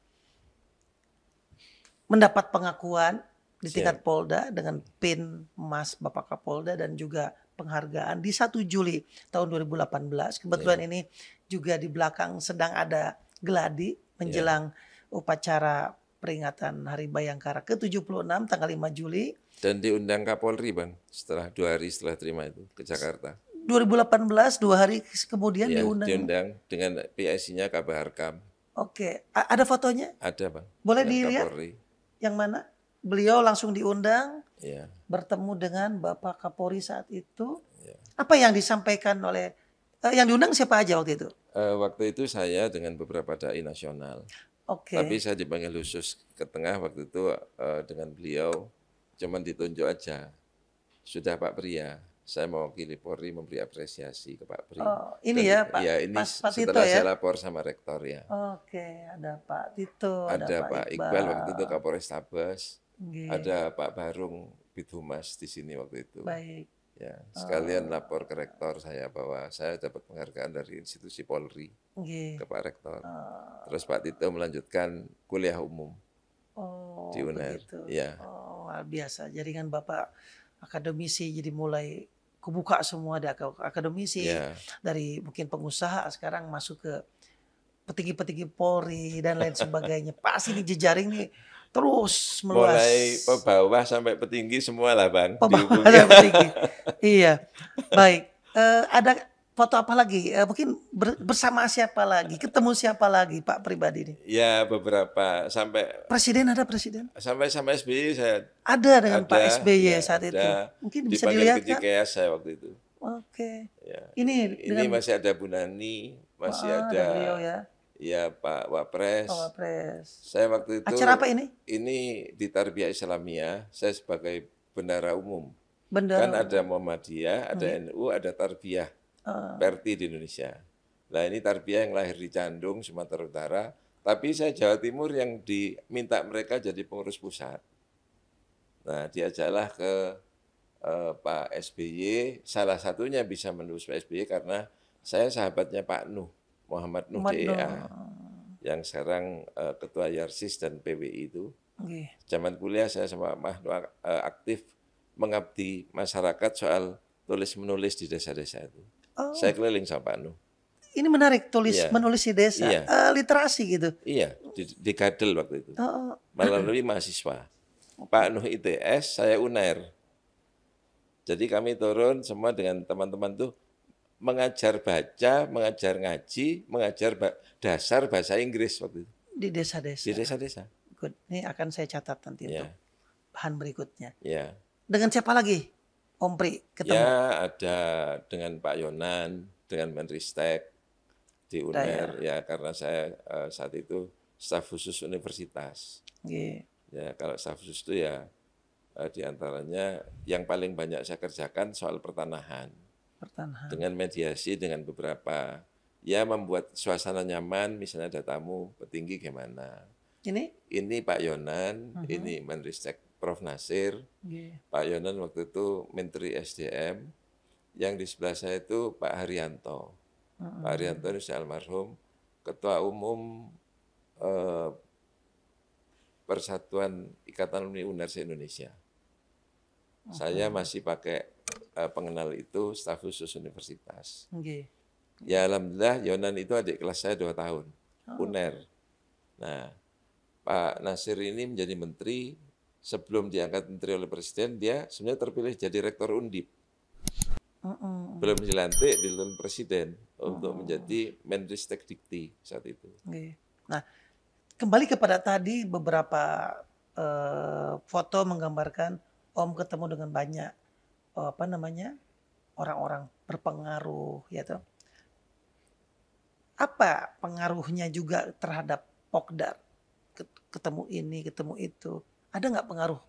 mendapat pengakuan di tingkat Polda dengan PIN Mas Bapak Kapolda dan juga penghargaan di 1 Juli tahun 2018. Kebetulan ini juga di belakang sedang ada geladi menjelang upacara peringatan Hari Bayangkara ke-76 tanggal 5 Juli. Dan diundang Kapolri Bang, setelah 2 hari setelah terima itu ke Jakarta. 2018 2 hari kemudian Ya, diundang. diundang dengan PIC-nya Kabar Harkam. Oke, ada fotonya? Ada Bang. Boleh dengan dilihat? Kapolri. Yang mana? Beliau langsung diundang, Ya. bertemu dengan Bapak Kapolri saat itu. Ya. Apa yang disampaikan oleh yang diundang siapa aja waktu itu? Waktu itu saya dengan beberapa dai nasional. Oke. Tapi saya dipanggil khusus ke tengah waktu itu dengan beliau, cuman ditunjuk aja. Sudah Pak Pria, saya mewakili Polri memberi apresiasi ke Pak Pri. Oh, ini ya Pak. Ya, ini Pak Tito setelah ya. saya lapor sama rektor ya. Oke, ada Pak Tito, Ada Pak Iqbal waktu itu Kapolres Tabes. Oke. Ada Pak Barung Bidhumas di sini waktu itu. Baik. Ya, sekalian lapor ke rektor saya bahwa saya dapat penghargaan dari institusi Polri Oke. ke Pak Rektor. Terus Pak Tito melanjutkan kuliah umum Oh, di UNER. begitu. Ya, Oh, luar biasa. Jaringan Bapak akademisi jadi mulai kebuka semua di akademisi, ya. dari mungkin pengusaha sekarang masuk ke petinggi-petinggi Polri dan lain sebagainya. Pasti di jejaring nih terus meluas. Mulai bawah sampai petinggi semua lah Bang. Pembawa dan petinggi. Iya, baik. Ada foto apa lagi? Mungkin bersama siapa lagi? Ketemu siapa lagi Pak pribadi nih? Ya beberapa sampai Presiden ada presiden? sama SBY saya Ada dengan Pak ada, SBY ya, saat itu. ada. Mungkin bisa Dipanggil dilihat ke kan? Cikeas saya waktu itu. Oke. Ya. Ini dengan masih ada Bu Nani, masih ada ada beliau ya. ya Pak Wapres. Pak Wapres. Saya waktu itu Acara apa ini? Ini di Tarbiyah Islamiyah, saya sebagai bendara umum. Bendara Kan ada Muhammadiyah, ada NU, ada Tarbiyah. Perti di Indonesia. Nah ini Tarbiyah yang lahir di Candung, Sumatera Utara. Tapi saya Jawa Timur yang diminta mereka jadi pengurus pusat. Nah diajaklah ke Pak SBY, salah satunya bisa menulis Pak SBY karena saya sahabatnya Pak Nuh, Muhammad Nuh DEA, yang sekarang Ketua Yarsis dan PWI itu. Oke. Zaman kuliah saya sama Pak Nuh aktif mengabdi masyarakat soal tulis-menulis di desa-desa itu. Oh. Saya keliling sama Pak Nuh. Ini menarik Iya. menulis di desa, Iya. literasi gitu. Iya, di Gadel waktu itu. Oh, Melalui mahasiswa. Pak Nuh ITS, saya UNER. Jadi kami turun semua dengan teman-teman tuh mengajar baca, mengajar ngaji, mengajar dasar bahasa Inggris waktu itu. di desa-desa. Di desa-desa. Good. Ini akan saya catat nanti Ya, untuk bahan berikutnya. ya. Dengan siapa lagi? Om Pri ketemu. Ya, ada dengan Pak Yonan, dengan Menristek di UNER, ya karena saya saat itu staf khusus universitas. Oke. Ya, kalau staf khusus itu ya di antaranya yang paling banyak saya kerjakan soal pertanahan. Pertanahan. Dengan mediasi dengan beberapa, ya membuat suasana nyaman, misalnya ada tamu petinggi gimana. Ini Pak Yonan, ini Menristek Prof. Nasir. Oke. Pak Yonan waktu itu Menteri SDM, yang di sebelah saya itu Pak Haryanto. Pak Haryanto ini sudah almarhum, Ketua Umum Persatuan Ikatan Alumni UNER se-Indonesia. Saya masih pakai pengenal itu, staf khusus universitas. Oke. Ya alhamdulillah Yonan itu adik kelas saya 2 tahun, UNER. Nah, Pak Nasir ini menjadi menteri, sebelum diangkat menteri oleh presiden, dia sebenarnya terpilih jadi rektor Undip. Belum dilantik, dilantik presiden untuk menjadi Menristek Dikti saat itu. Oke. Nah, kembali kepada tadi beberapa foto menggambarkan Om ketemu dengan banyak orang-orang berpengaruh, ya toh. Apa pengaruhnya juga terhadap Pokdar? Ketemu ini, ketemu itu. Ada nggak pengaruh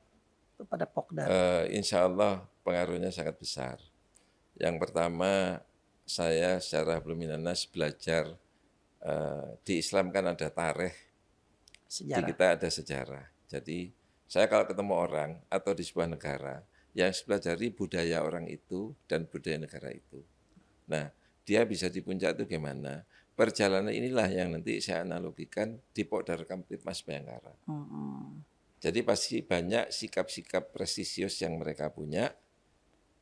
pada Pokdar? Insya Allah pengaruhnya sangat besar. Yang pertama, saya secara Bluminanas belajar di Islam kan ada tarikh, di Sejarah. kita ada sejarah. Jadi Saya kalau ketemu orang atau di sebuah negara, yang saya pelajari budaya orang itu dan budaya negara itu. Nah, dia bisa di puncak itu gimana? Perjalanan inilah yang nanti saya analogikan di Pokdar Kamtipmas Bayangkara. Jadi pasti banyak sikap-sikap prestisius yang mereka punya,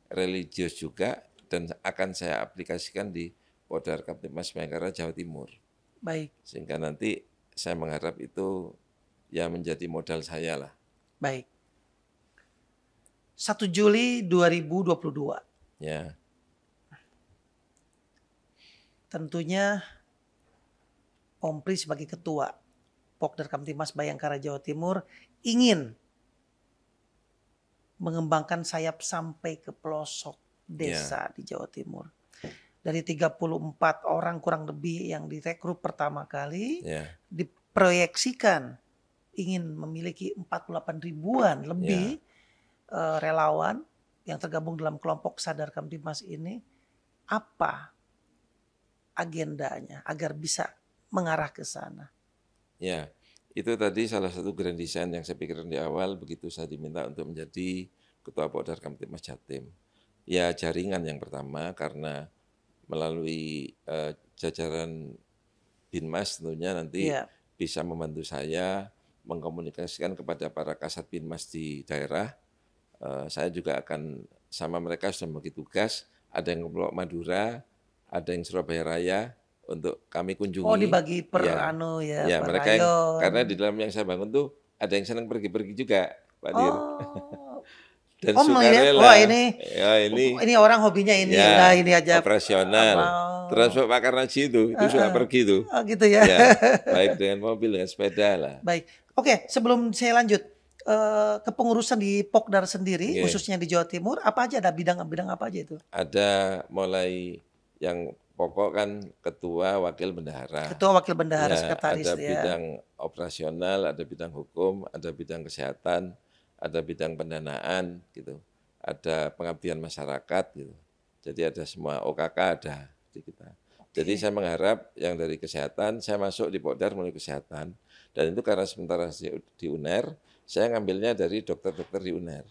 religius juga, dan akan saya aplikasikan di Pokdar Kamtipmas Bayangkara Jawa Timur. Baik, Sehingga nanti saya mengharap itu ya menjadi modal saya lah. baik. 1 Juli 2022. Ya, Tentunya Om Pri sebagai ketua Pokdar Kamtipmas Bayangkara Jawa Timur ingin mengembangkan sayap sampai ke pelosok desa di Jawa Timur. Dari 34 orang kurang lebih yang direkrut pertama kali, ya, diproyeksikan ingin memiliki 48 ribuan lebih relawan yang tergabung dalam kelompok Sadar Kamtipmas ini. Apa agendanya agar bisa mengarah ke sana? ya. Itu tadi salah satu grand design yang saya pikirkan di awal begitu saya diminta untuk menjadi Ketua Pokdar Kamtipmas Jatim. Ya jaringan yang pertama karena melalui jajaran Binmas tentunya nanti Iya. bisa membantu saya mengkomunikasikan kepada para kasat Binmas di daerah. Saya juga akan sama mereka sudah membagi tugas, ada yang ke Pulau Madura, ada yang Surabaya Raya untuk kami kunjungi. Oh, dibagi per Ya, per mereka yang rayon. karena di dalam yang saya bangun tuh ada yang senang pergi-pergi juga, Pak Dir. Oh, Dan Om melihat, sukarela. wah Ya, ini orang hobinya ini, ya, nah ini aja. operasional. Termasuk Pak Karnaji itu suka pergi tuh. Oh, gitu ya. Ya, baik dengan mobil, dengan sepeda lah. Baik, oke, sebelum saya lanjut kepengurusan di Pokdar sendiri, Oke. khususnya di Jawa Timur, apa aja, ada bidang-bidang apa aja itu? Ada mulai yang pokok kan ketua, wakil bendahara. Ketua, wakil bendahara, Ya, sekretaris ada ya. bidang operasional, ada bidang hukum, ada bidang kesehatan, ada bidang pendanaan gitu. Ada pengabdian masyarakat gitu. Jadi ada semua OKK ada di kita. Jadi saya mengharap yang dari kesehatan, saya masuk di Pokdar melalui kesehatan. Dan itu karena sementara di UNER, saya ngambilnya dari dokter-dokter di UNER.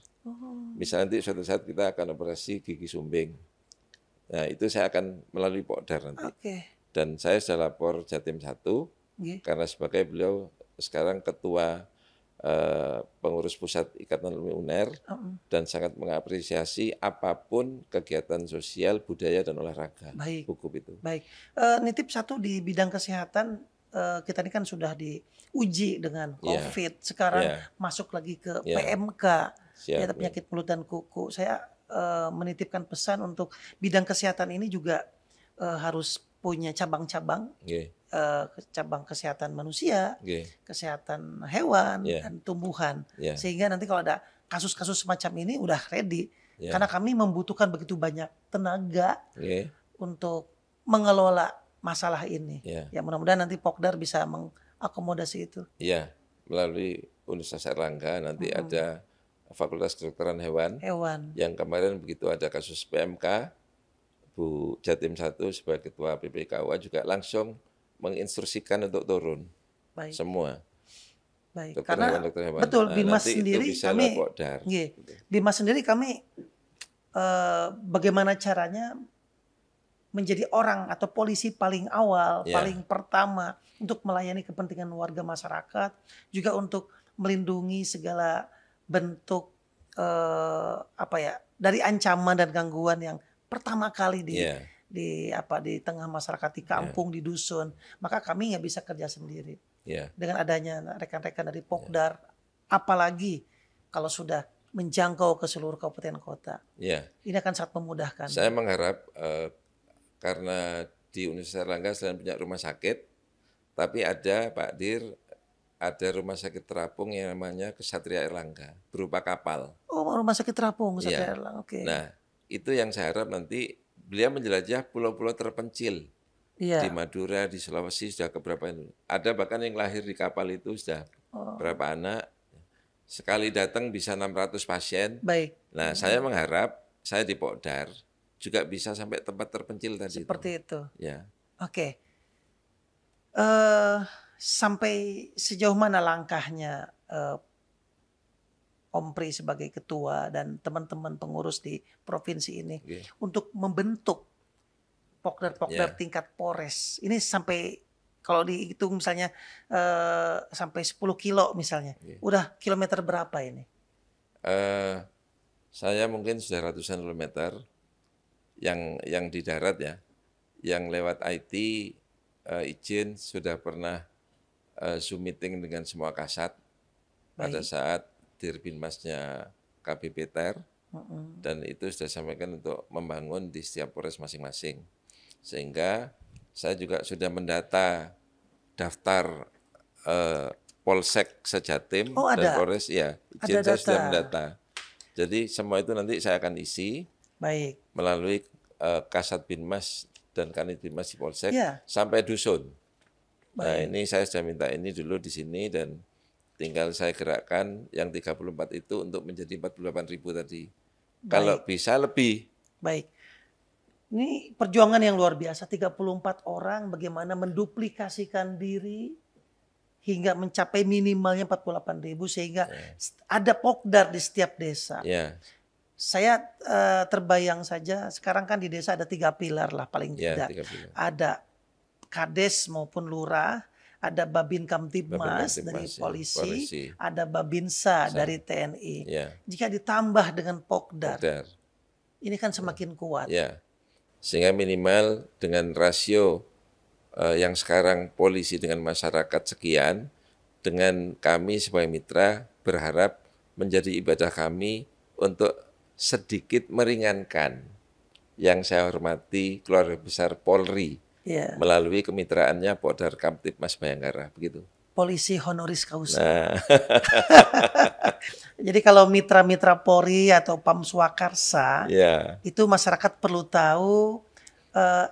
Misalnya nanti suatu saat kita akan operasi gigi sumbing. Nah itu saya akan melalui Pokdar nanti. Oke. Dan saya sudah lapor Jatim 1 Nggih. karena sebagai beliau sekarang ketua pengurus pusat Ikatan Alumni UNER dan sangat mengapresiasi apapun kegiatan sosial, budaya dan olahraga. Baik. Hukum itu. Baik, nitip satu di bidang kesehatan, kita ini kan sudah diuji dengan Iya. COVID, sekarang Iya. masuk lagi ke Iya. PMK, Siap, ya, penyakit mulut dan kuku. Saya menitipkan pesan untuk bidang kesehatan ini juga harus punya cabang-cabang, Oke. cabang kesehatan manusia, Oke. kesehatan hewan Iya. dan tumbuhan, Iya. sehingga nanti kalau ada kasus-kasus semacam ini udah ready, Iya. karena kami membutuhkan begitu banyak tenaga Oke. untuk mengelola masalah ini. Iya. Ya mudah-mudahan nanti Pokdar bisa mengakomodasi itu. Iya, melalui Universitas Erlangga nanti ada Fakultas Kedokteran Hewan Hewan. yang kemarin begitu ada kasus PMK, Bu Jatim 1 sebagai ketua PPKUA juga langsung menginstruksikan untuk turun Baik. semua. Baik. Dokter Karena hewan, dokter hewan. betul Nah, Bimas nanti itu sendiri bisa kami lewat Pokdar. nggih, Bimas sendiri kami bagaimana caranya menjadi orang atau polisi paling awal, Ya. paling pertama untuk melayani kepentingan warga masyarakat, juga untuk melindungi segala bentuk dari ancaman dan gangguan yang pertama kali Iya. di tengah masyarakat, di kampung, di dusun. Maka kami nggak bisa kerja sendiri. Iya. Dengan adanya rekan-rekan dari Pokdar, apalagi kalau sudah menjangkau ke seluruh kabupaten kota, Iya. ini akan sangat memudahkan. Saya mengharap karena di Universitas Erlangga selain punya rumah sakit, tapi ada Pak Dir, ada rumah sakit terapung yang namanya Kesatria Erlangga berupa kapal. Oh, rumah sakit terapung, Iya. Satria Erlang. Oke. Nah, itu yang saya harap nanti beliau menjelajah pulau-pulau terpencil Iya. di Madura, di Sulawesi sudah keberapa ini. Ada bahkan yang lahir di kapal itu sudah berapa anak. Sekali datang bisa 600 pasien. Baik. Nah, saya mengharap saya di Pokdar juga bisa sampai tempat terpencil tadi. Seperti itu. Ya. Oke. Sampai sejauh mana langkahnya Om Pri sebagai ketua dan teman-teman pengurus di provinsi ini Oke. untuk membentuk Pokdar-Pokdar Ya. tingkat Polres. Ini sampai kalau dihitung misalnya sampai 10 kilo misalnya. Oke. Udah kilometer berapa ini? Saya mungkin sudah ratusan kilometer yang di darat ya, yang lewat IT izin sudah pernah Zoom meeting dengan semua kasat pada Baik. saat Dirbinmasnya KBP TER, Mm-mm. dan itu sudah sampaikan untuk membangun di setiap Polres masing-masing. Sehingga saya juga sudah mendata daftar Polsek sejatim Oh, dan ada. Polres, ya, izin Ada saya sudah data. mendata. Jadi semua itu nanti saya akan isi Baik. melalui Kasat Binmas dan Kanit Binmas di Polsek Ya. sampai dusun. Nah, Baik. ini saya sudah minta ini dulu di sini dan tinggal saya gerakkan yang 34 itu untuk menjadi 48.000 tadi. Kalau bisa lebih. Baik. Ini perjuangan yang luar biasa, 34 orang bagaimana menduplikasikan diri hingga mencapai minimalnya 48.000 sehingga ada Pokdar di setiap desa. Ya, Saya terbayang saja sekarang kan di desa ada 3 pilar lah paling ya, tidak. 3 bulan. Ada Kades maupun Lurah, ada Babin Kamtibmas Babin dari Kamtibmas, ya, polisi, polisi. ada Babinsa dari TNI. Ya, Jika ditambah dengan Pokdar, Pokdar. ini kan semakin kuat. Ya, sehingga minimal dengan rasio yang sekarang polisi dengan masyarakat sekian, dengan kami sebagai mitra berharap menjadi ibadah kami untuk sedikit meringankan yang saya hormati keluarga besar Polri Ya, melalui kemitraannya Pokdar Kamtibmas Bayangkara, begitu. polisi honoris causa. Nah, Jadi kalau mitra-mitra Polri atau Pam Swakarsa, ya, itu masyarakat perlu tahu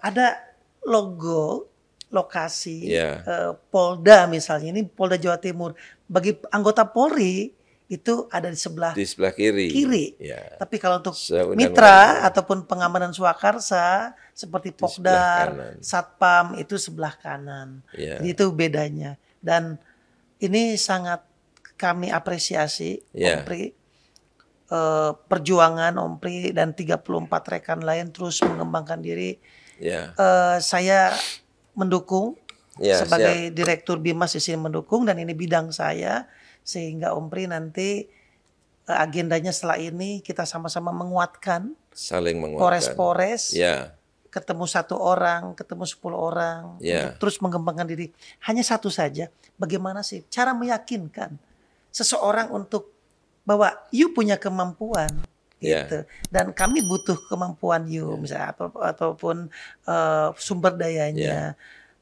ada logo lokasi Ya. Polda misalnya, ini Polda Jawa Timur. Bagi anggota Polri itu ada di sebelah di sebelah kiri. kiri. Ya, Tapi kalau untuk Seundang-undang. mitra ataupun pengamanan Swakarsa seperti sebelah Pokdar, kanan. Satpam itu sebelah kanan. Ya. Jadi itu bedanya. Dan ini sangat kami apresiasi Ya. Om Pri. Perjuangan Om Pri dan 34 rekan lain terus mengembangkan diri. ya, Saya mendukung Ya, sebagai Direktur Bimas di sini mendukung dan ini bidang saya sehingga Om Pri nanti agendanya setelah ini kita sama-sama menguatkan saling menguatkan. Polres-Polres, Ya, ketemu 1 orang, ketemu 10 orang, Ya. untuk terus mengembangkan diri. Hanya satu saja, bagaimana sih cara meyakinkan seseorang untuk bahwa you punya kemampuan Ya. gitu, dan kami butuh kemampuan you misalnya ataupun sumber dayanya.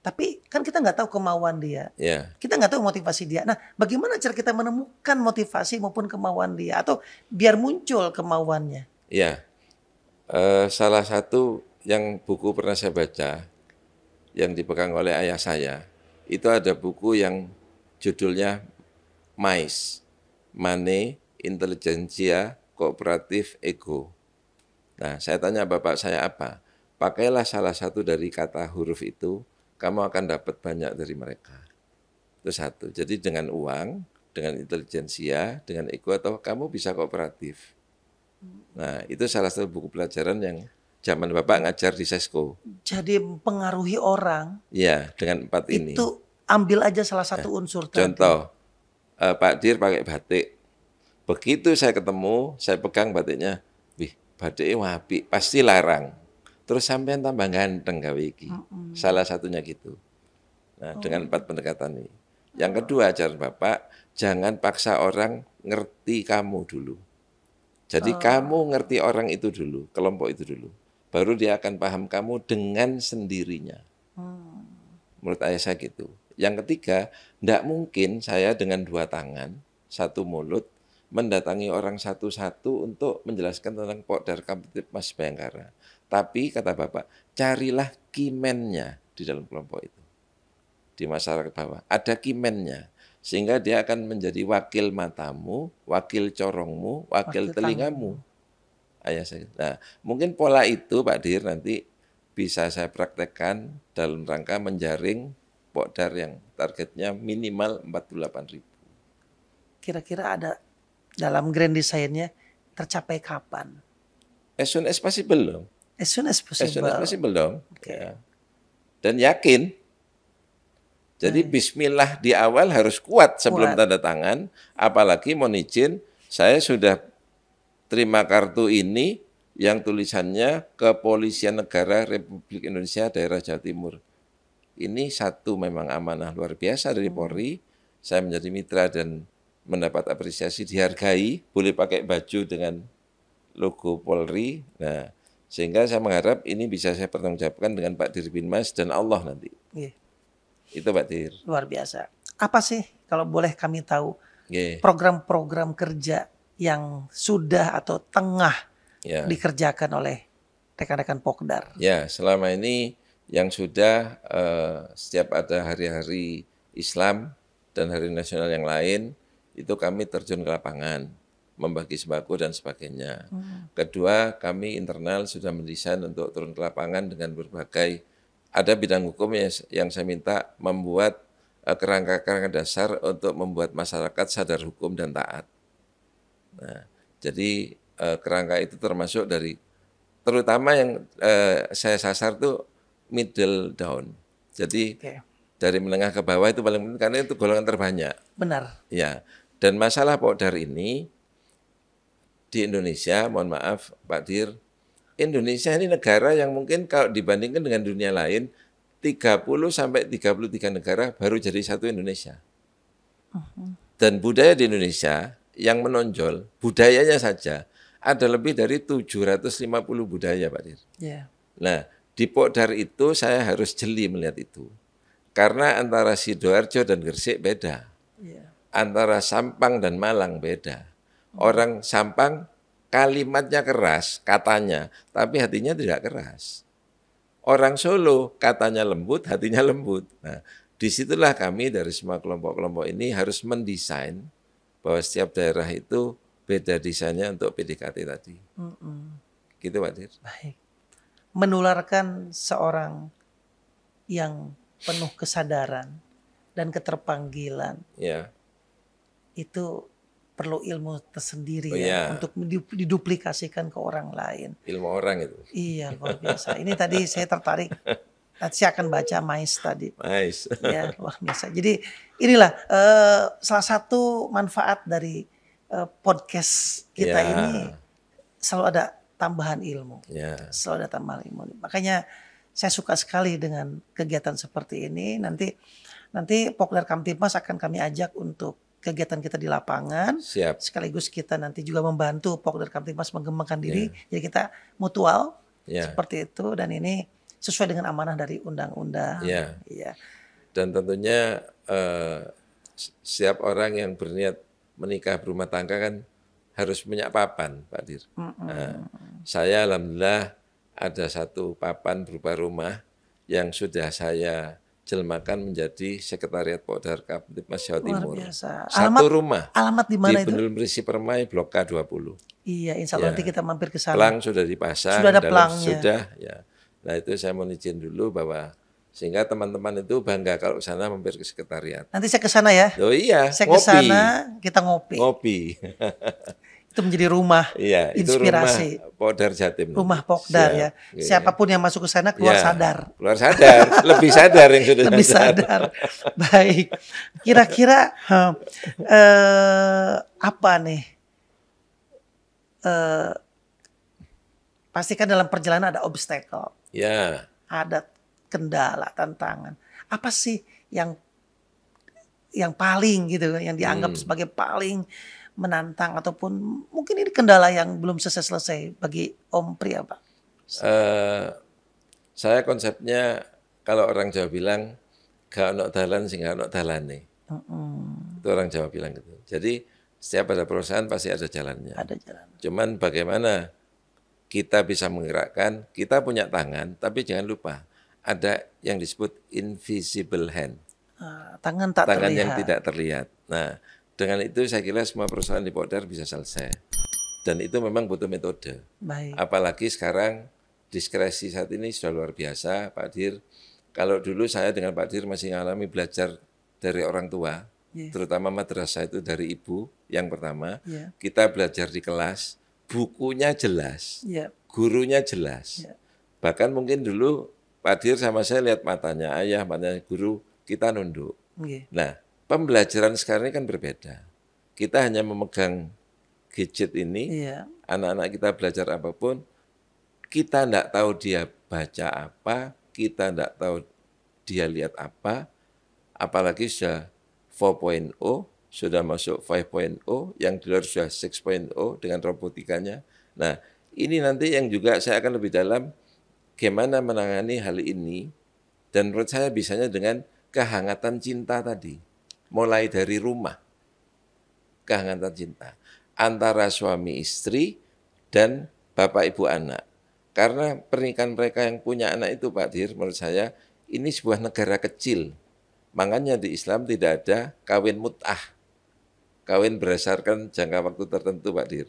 Tapi kan kita nggak tahu kemauan dia, ya, kita nggak tahu motivasi dia. Nah, bagaimana cara kita menemukan motivasi maupun kemauan dia atau biar muncul kemauannya? ya. Salah satu yang buku pernah saya baca, yang dipegang oleh ayah saya, itu ada buku yang judulnya MICE, Money, Intelligentsia, Kooperatif, Ego. Nah, saya tanya bapak saya apa? Pakailah salah satu dari kata huruf itu, kamu akan dapat banyak dari mereka. Itu satu. Jadi dengan uang, dengan intelijensia, dengan ego, atau kamu bisa kooperatif. Nah, itu salah satu buku pelajaran yang zaman Bapak ngajar di Sesko. Jadi mempengaruhi orang Ya, dengan 4 ini. itu ambil aja salah satu unsur tadi. Contoh, Pak Dir pakai batik. Begitu saya ketemu, saya pegang batiknya, wih, batiknya wapi, pasti larang. Terus sampean tambah ganteng gawe iki. Salah satunya gitu. Nah, dengan 4 pendekatan ini. Yang kedua, ajaran Bapak, jangan paksa orang ngerti kamu dulu. Jadi kamu ngerti orang itu dulu, kelompok itu dulu. Baru dia akan paham kamu dengan sendirinya. Menurut ayah saya gitu. Yang ketiga, tidak mungkin saya dengan 2 tangan, 1 mulut, mendatangi orang satu-satu untuk menjelaskan tentang Pokdar Kamtibmas Bayangkara. Tapi kata Bapak, carilah kimennya di dalam kelompok itu. Di masyarakat bawah, ada kimennya. Sehingga dia akan menjadi wakil matamu, wakil corongmu, wakil telingamu. Ayah saya. Nah, mungkin pola itu Pak Dir nanti bisa saya praktekkan dalam rangka menjaring Pokdar yang targetnya minimal 48.000. Kira-kira ada dalam grand design-nya tercapai kapan? As soon as possible dong. As soon as As soon possible. as possible dong. Oke. Ya. Dan yakin. Jadi bismillah di awal harus kuat sebelum Kuat. tanda tangan. Apalagi mohon izin, saya sudah terima kartu ini yang tulisannya Kepolisian Negara Republik Indonesia Daerah Jawa Timur. Ini satu memang amanah luar biasa dari Polri. Saya menjadi mitra dan mendapat apresiasi, dihargai, boleh pakai baju dengan logo Polri. Nah, sehingga saya mengharap ini bisa saya pertanggungjawabkan dengan Pak Dir Binmas dan Allah nanti. Iya, Itu Pak Dir. luar biasa. Apa sih kalau boleh kami tahu Nggih. program-program kerja yang sudah atau tengah Ya. dikerjakan oleh rekan-rekan Pokdar? Ya, selama ini yang sudah setiap ada hari-hari Islam dan hari nasional yang lain, itu kami terjun ke lapangan, membagi sembako dan sebagainya. Kedua, kami internal sudah mendesain untuk turun ke lapangan dengan berbagai, ada bidang hukum yang saya minta membuat kerangka-kerangka dasar untuk membuat masyarakat sadar hukum dan taat. Nah, jadi kerangka itu termasuk dari, terutama yang saya sasar tuh middle down. Jadi Oke, dari menengah ke bawah itu paling penting karena itu golongan terbanyak. benar. Ya. Dan masalah Pokdar ini di Indonesia, mohon maaf Pak Dir, Indonesia ini negara yang mungkin kalau dibandingkan dengan dunia lain 30 sampai 33 negara baru jadi satu Indonesia. Dan budaya di Indonesia yang menonjol, budayanya saja ada lebih dari 750 budaya Pak Dir. Ya, Nah, di Pokdar itu saya harus jeli melihat itu. Karena antara Sidoarjo dan Gresik beda. ya, Antara Sampang dan Malang beda. Orang Sampang kalimatnya keras, katanya, tapi hatinya tidak keras. Orang Solo katanya lembut, hatinya lembut. Nah, disitulah kami dari semua kelompok-kelompok ini harus mendesain bahwa setiap daerah itu beda desainnya untuk PDKT tadi. Gitu Pak Dir. baik. Menularkan seorang yang penuh kesadaran dan keterpanggilan Ya, itu perlu ilmu tersendiri Oh, ya ya. untuk diduplikasikan ke orang lain. ilmu orang itu. Iya, luar biasa. Ini tadi saya tertarik. Nanti saya akan baca Mais tadi. Nice. Ya, luar biasa. Jadi inilah salah satu manfaat dari podcast kita Ya. ini, selalu ada tambahan ilmu. Ya. Selalu ada tambahan ilmu. Makanya saya suka sekali dengan kegiatan seperti ini. Nanti Pokdar Kamtibmas akan kami ajak untuk kegiatan kita di lapangan. Siap. Sekaligus kita nanti juga membantu Pokdar Kamtibmas mengembangkan diri. Jadi kita mutual Ya. seperti itu, dan ini sesuai dengan amanah dari undang-undang. Ya. Iya. Dan tentunya setiap orang yang berniat menikah berumah tangga kan harus punya papan, Pak Dir. Nah, saya alhamdulillah ada satu papan berupa rumah yang sudah saya jelmakan menjadi sekretariat Pokdar Kamtibmas Jawa Luar Timur. biasa. Satu rumah Alamat di mana di itu? Bendul Merisi Permai Blok K20. Iya, insya Allah Ya. nanti kita mampir ke sana. Pelang sudah dipasang, Sudah ada dalam pelangnya. sudah ya. Nah itu saya mau izin dulu bahwa sehingga teman-teman itu bangga kalau sana mampir ke sekretariat. Nanti saya ke sana ya. Oh iya, Saya ke ngopi. sana, kita ngopi. Ngopi. Itu menjadi rumah Iya, itu inspirasi. rumah Pokdar Jatim. Rumah Pokdar Siap. ya. Iya. Siapapun yang masuk ke sana keluar Ya, sadar. Keluar sadar, lebih sadar yang sudah Lebih sadar. Baik. Kira-kira apa nih? Pastikan dalam perjalanan ada obstacle, Ya, ada kendala, tantangan. Apa sih yang paling gitu, yang dianggap sebagai paling menantang, ataupun mungkin ini kendala yang belum selesai bagi Om Pri apa? saya konsepnya kalau orang Jawa bilang gak ono dalan sing gak ono dalane. Itu orang Jawa bilang gitu. Jadi setiap ada perusahaan pasti ada jalannya. Ada jalan. Cuman bagaimana kita bisa menggerakkan, kita punya tangan, tapi jangan lupa ada yang disebut invisible hand, Tangan tak tangan terlihat. yang tidak terlihat. Nah, dengan itu saya kira semua perusahaan di Pokdar bisa selesai. Dan itu memang butuh metode. Baik. Apalagi sekarang diskresi saat ini sudah luar biasa, Pak Dir. Kalau dulu saya dengan Pak Dir masih mengalami belajar dari orang tua, Yeah. terutama madrasah itu dari ibu yang pertama. Yeah. Kita belajar di kelas, bukunya jelas, Yeah. gurunya jelas. Yeah. Bahkan mungkin dulu Pak Dir sama saya lihat matanya ayah, matanya guru, kita nunduk. Yeah. Nah, pembelajaran sekarang ini kan berbeda. Kita hanya memegang gadget ini, Yeah. anak-anak kita belajar apapun, kita tidak tahu dia baca apa, kita tidak tahu dia lihat apa, apalagi sudah 4.0, sudah masuk 5.0, yang di luar sudah 6.0 dengan robotikanya. Nah, ini nanti yang juga saya akan lebih dalam, bagaimana menangani hal ini, dan menurut saya bisanya dengan kehangatan cinta tadi, mulai dari rumah, kehangatan cinta, antara suami istri dan bapak ibu anak. Karena pernikahan mereka yang punya anak itu Pak Dir, menurut saya, ini sebuah negara kecil. Makanya di Islam tidak ada kawin mut'ah. Kawin berdasarkan jangka waktu tertentu Pak Dir.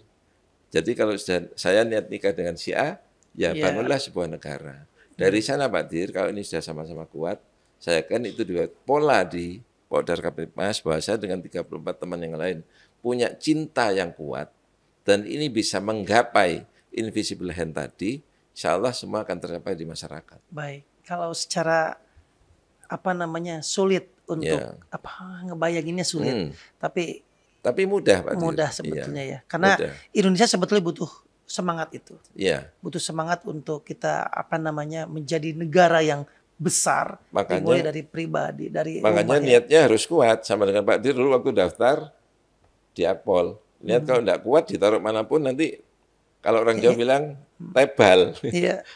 Jadi kalau saya niat nikah dengan si A, ya bangunlah sebuah negara. Dari sana Pak Dir, kalau ini sudah sama-sama kuat, saya kan itu juga pola di Pokdar Kamtibmas, bahwa saya dengan 34 teman yang lain punya cinta yang kuat, dan ini bisa menggapai invisible hand tadi, insya Allah semua akan tercapai di masyarakat. Baik, kalau secara sulit untuk ngebayanginnya sulit, tapi mudah Pak Dir. Mudah sebetulnya ya, karena mudah. Indonesia sebetulnya butuh semangat itu, butuh semangat untuk kita menjadi negara yang besar, dimulai dari pribadi, dari makanya niatnya harus kuat, sama dengan Pak Dir dulu waktu daftar di Akpol, niat kalau tidak kuat ditaruh manapun nanti kalau orang Jawa bilang tebal.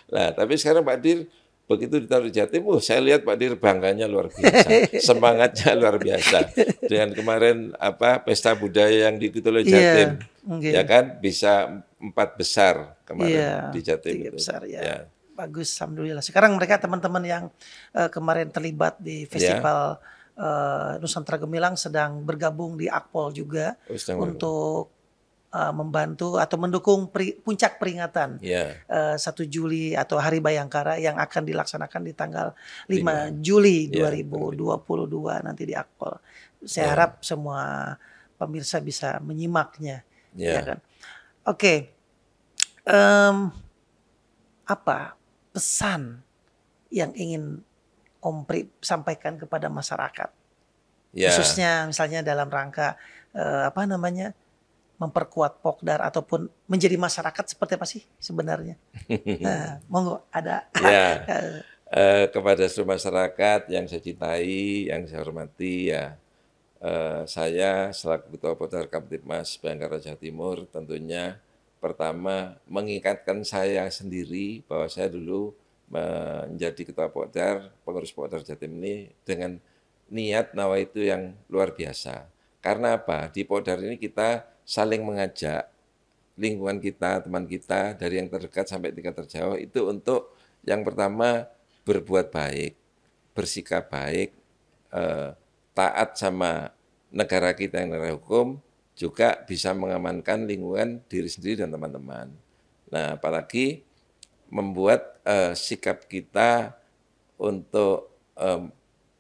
Nah, tapi sekarang Pak Dir begitu ditaruh di Jatim, saya lihat Pak Dir bangganya luar biasa, semangatnya luar biasa. Dengan kemarin pesta budaya yang diikuti oleh Jatim, ya kan bisa 4 besar kemarin di Jatim itu. Besar, ya. Bagus, alhamdulillah. Sekarang mereka teman-teman yang kemarin terlibat di festival Nusantara Gemilang sedang bergabung di Akpol juga untuk membantu atau mendukung puncak peringatan 1 Juli atau Hari Bayangkara yang akan dilaksanakan di tanggal 5 Juli 2022 nanti di Akpol. Saya harap semua pemirsa bisa menyimaknya. Ya kan? Oke. Apa pesan yang ingin Om Pri sampaikan kepada masyarakat? Khususnya misalnya dalam rangka memperkuat Pokdar ataupun menjadi masyarakat seperti apa sih sebenarnya? Nah, monggo ada. Kepada seluruh masyarakat yang saya cintai, yang saya hormati, saya selaku Ketua Pokdar Kamtibmas Bayangkara Jawa Timur tentunya pertama mengingatkan saya sendiri bahwa saya dulu menjadi Ketua Pokdar, pengurus Pokdar Jatim ini dengan niat nawaitu yang luar biasa. Karena apa? Di Pokdar ini kita saling mengajak lingkungan kita, teman kita, dari yang terdekat sampai tingkat terjauh, itu untuk yang pertama berbuat baik, bersikap baik, taat sama negara kita yang negara hukum, juga bisa mengamankan lingkungan diri sendiri dan teman-teman. Nah, apalagi membuat sikap kita untuk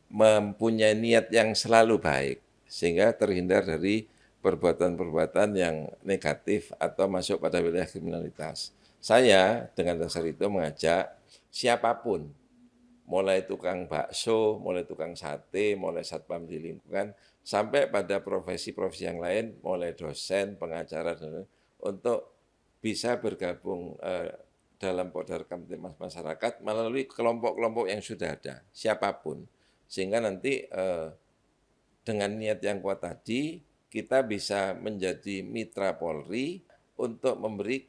mempunyai niat yang selalu baik, sehingga terhindar dari perbuatan-perbuatan yang negatif atau masuk pada wilayah kriminalitas. Saya dengan dasar itu mengajak siapapun, mulai tukang bakso, mulai tukang sate, mulai satpam di lingkungan, sampai pada profesi-profesi yang lain, mulai dosen, pengacara, untuk bisa bergabung dalam Pokdar Kamtibmas masyarakat melalui kelompok-kelompok yang sudah ada, siapapun. Sehingga nanti dengan niat yang kuat tadi, kita bisa menjadi mitra Polri untuk memberi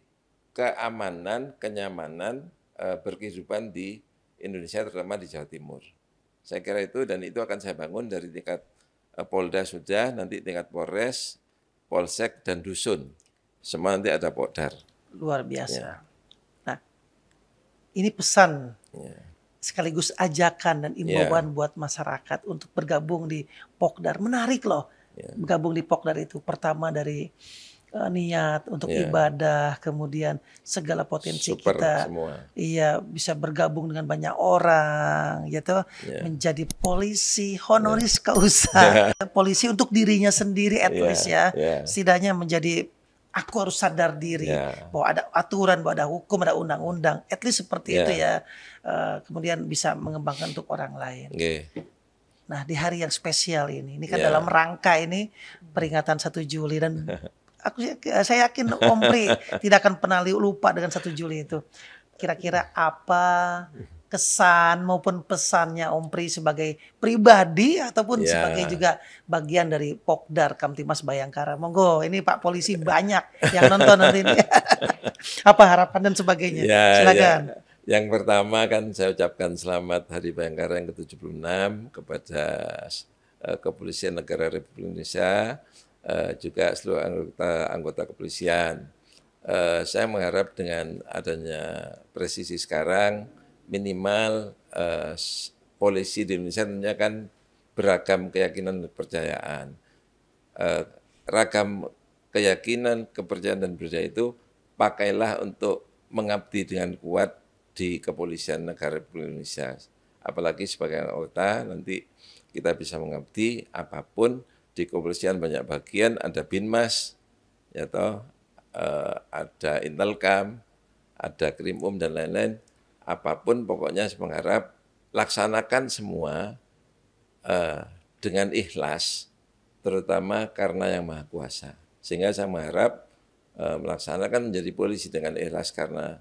keamanan, kenyamanan berkehidupan di Indonesia, terutama di Jawa Timur. Saya kira itu, dan itu akan saya bangun dari tingkat Polda sudah, nanti tingkat Polres, Polsek, dan Dusun. Semua nanti ada Pokdar. Luar biasa. Nah, ini pesan sekaligus ajakan dan imbauan buat masyarakat untuk bergabung di Pokdar. Menarik loh. Bergabung di Pokdar itu pertama dari niat untuk Ya. ibadah, kemudian segala potensi Super kita, semua. iya bisa bergabung dengan banyak orang, gitu, Ya. menjadi polisi honoris causa, polisi untuk dirinya sendiri, at Ya, least ya, ya. setidaknya menjadi aku harus sadar diri Ya. bahwa ada aturan, bahwa ada hukum, ada undang-undang, at least seperti Ya. itu ya, kemudian bisa mengembangkan untuk orang lain. Oke. Nah, di hari yang spesial ini kan Ya. dalam rangka ini peringatan 1 Juli dan saya yakin Om Pri tidak akan pernah lupa dengan 1 Juli itu. Kira-kira apa kesan maupun pesannya Om Pri sebagai pribadi ataupun Ya. sebagai juga bagian dari Pokdar Kamtibmas Bayangkara. Monggo, ini Pak Polisi banyak yang nonton nanti ini. Apa harapan dan sebagainya. Ya, Silakan. ya. Yang pertama kan saya ucapkan selamat Hari Bayangkara yang ke-76 kepada Kepolisian Negara Republik Indonesia, juga seluruh anggota kepolisian. Saya mengharap dengan adanya presisi sekarang, minimal polisi di Indonesia tentunya kan beragam keyakinan dan kepercayaan. Ragam keyakinan, kepercayaan dan budaya itu pakailah untuk mengabdi dengan kuat di Kepolisian Negara Republik Indonesia. Apalagi sebagai anggota nanti kita bisa mengabdi apapun. Di kepolisian banyak bagian, ada Binmas, ya toh, ada Intelkam, ada Krimum dan lain-lain. Apapun pokoknya saya mengharap laksanakan semua dengan ikhlas, terutama karena Yang Maha Kuasa. Sehingga saya mengharap melaksanakan menjadi polisi dengan ikhlas karena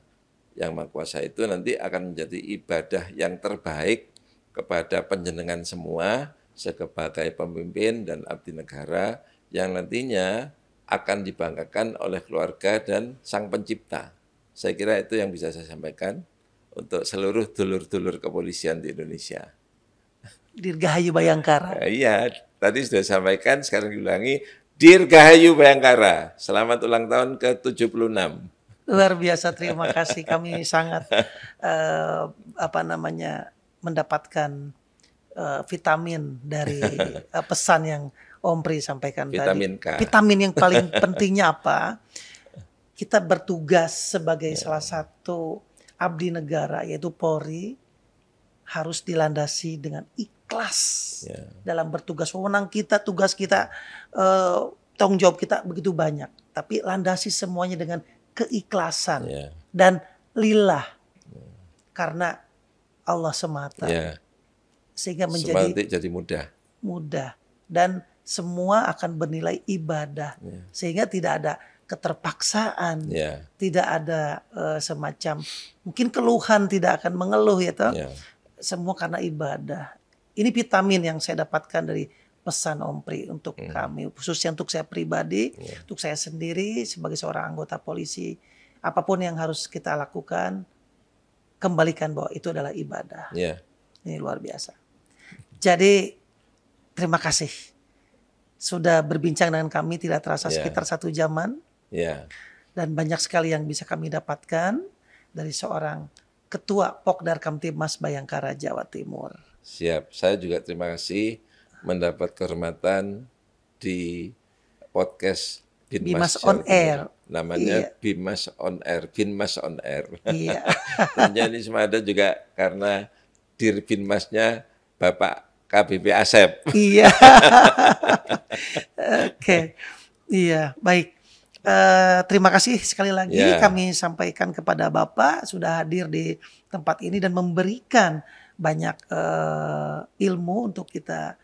Yang Maha Kuasa itu nanti akan menjadi ibadah yang terbaik kepada panjenengan semua sebagai pemimpin dan abdi negara yang nantinya akan dibanggakan oleh keluarga dan Sang Pencipta. Saya kira itu yang bisa saya sampaikan untuk seluruh dulur-dulur kepolisian di Indonesia. Dirgahayu Bayangkara. Iya, tadi sudah sampaikan, sekarang diulangi. Dirgahayu Bayangkara. Selamat ulang tahun ke-76. Luar biasa, terima kasih. Kami sangat mendapatkan vitamin dari pesan yang Om Pri sampaikan Vitamin tadi. K. Vitamin yang paling pentingnya apa? Kita bertugas sebagai salah satu abdi negara yaitu Polri harus dilandasi dengan ikhlas dalam bertugas. Wewenang kita, tugas kita, tanggung jawab kita begitu banyak. Tapi landasi semuanya dengan keikhlasan dan lillah karena Allah semata. Sehingga menjadi jadi mudah dan semua akan bernilai ibadah sehingga tidak ada keterpaksaan, tidak ada semacam mungkin keluhan, tidak akan mengeluh ya toh. Semua karena ibadah. Ini vitamin yang saya dapatkan dari pesan Om Pri untuk kami, khususnya untuk saya pribadi, untuk saya sendiri sebagai seorang anggota polisi, apapun yang harus kita lakukan, kembalikan bahwa itu adalah ibadah. Ini luar biasa. Jadi terima kasih sudah berbincang dengan kami, tidak terasa sekitar 1 jaman. Dan banyak sekali yang bisa kami dapatkan dari seorang Ketua Pokdar Kamtibmas Bayangkara Jawa Timur. Siap, saya juga terima kasih mendapat kehormatan di podcast Binmas on Air. Namanya Binmas on Air, Binmas on Air. Iya. Tentunya ini semua ada juga karena Dir Binmasnya Bapak KBP Asep. Iya. Oke. Iya, baik. Terima kasih sekali lagi kami sampaikan kepada Bapak sudah hadir di tempat ini dan memberikan banyak ilmu untuk kita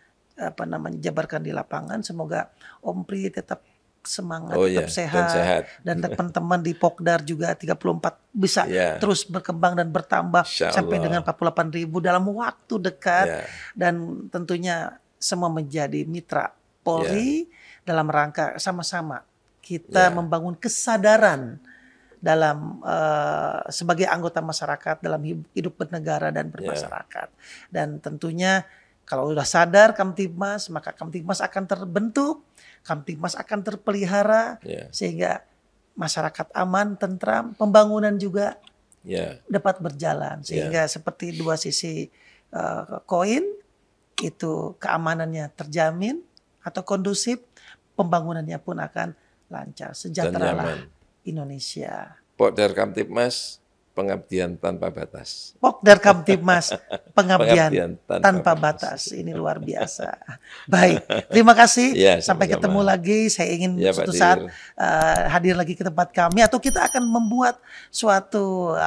jabarkan di lapangan. Semoga Om Pri tetap semangat, tetap sehat. Dan teman-teman di Pokdar juga 34 bisa terus berkembang dan bertambah sampai dengan 48.000 dalam waktu dekat. Dan tentunya semua menjadi mitra Polri dalam rangka sama-sama kita membangun kesadaran dalam sebagai anggota masyarakat dalam hidup bernegara dan bermasyarakat. Dan tentunya kalau sudah sadar Kamtibmas, maka Kamtibmas akan terbentuk, Kamtibmas akan terpelihara sehingga masyarakat aman, tentram, pembangunan juga dapat berjalan sehingga seperti dua sisi koin itu keamanannya terjamin atau kondusif, pembangunannya pun akan lancar, dan sejahteralah nyaman. Indonesia. Pokdar Kamtibmas, pengabdian tanpa batas. Pokdar Kamtibmas, pengabdian Pengabdian tanpa batas. Ini luar biasa. Baik, terima kasih. Ya, Sampai sama-sama. ketemu lagi. Saya ingin Ya, Pak suatu saat Dir. hadir lagi ke tempat kami, atau kita akan membuat suatu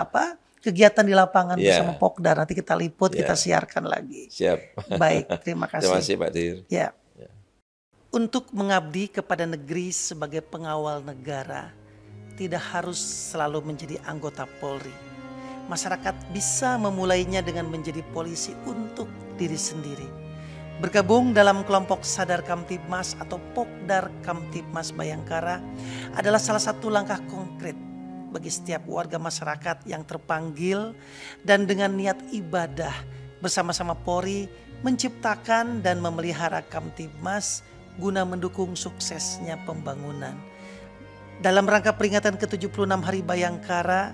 kegiatan di lapangan Ya. bersama Pokdar. Nanti kita liput, Ya. kita siarkan lagi. Siap. Baik, terima kasih. Terima kasih Pak Dir. Ya. Untuk mengabdi kepada negeri sebagai pengawal negara, tidak harus selalu menjadi anggota Polri. Masyarakat bisa memulainya dengan menjadi polisi untuk diri sendiri. Bergabung dalam kelompok Sadar Kamtibmas atau Pokdar Kamtibmas Bayangkara adalah salah satu langkah konkret bagi setiap warga masyarakat yang terpanggil dan dengan niat ibadah bersama-sama Polri menciptakan dan memelihara Kamtibmas guna mendukung suksesnya pembangunan. Dalam rangka peringatan ke-76 Hari Bayangkara,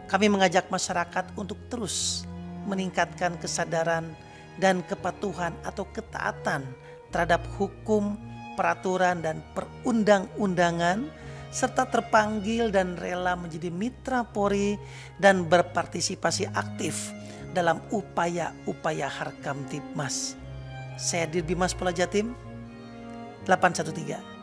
kami mengajak masyarakat untuk terus meningkatkan kesadaran dan kepatuhan atau ketaatan terhadap hukum, peraturan, dan perundang-undangan, serta terpanggil dan rela menjadi mitra Polri dan berpartisipasi aktif dalam upaya-upaya Harkamtibmas. Saya Dir Bimas Polda Jatim 813.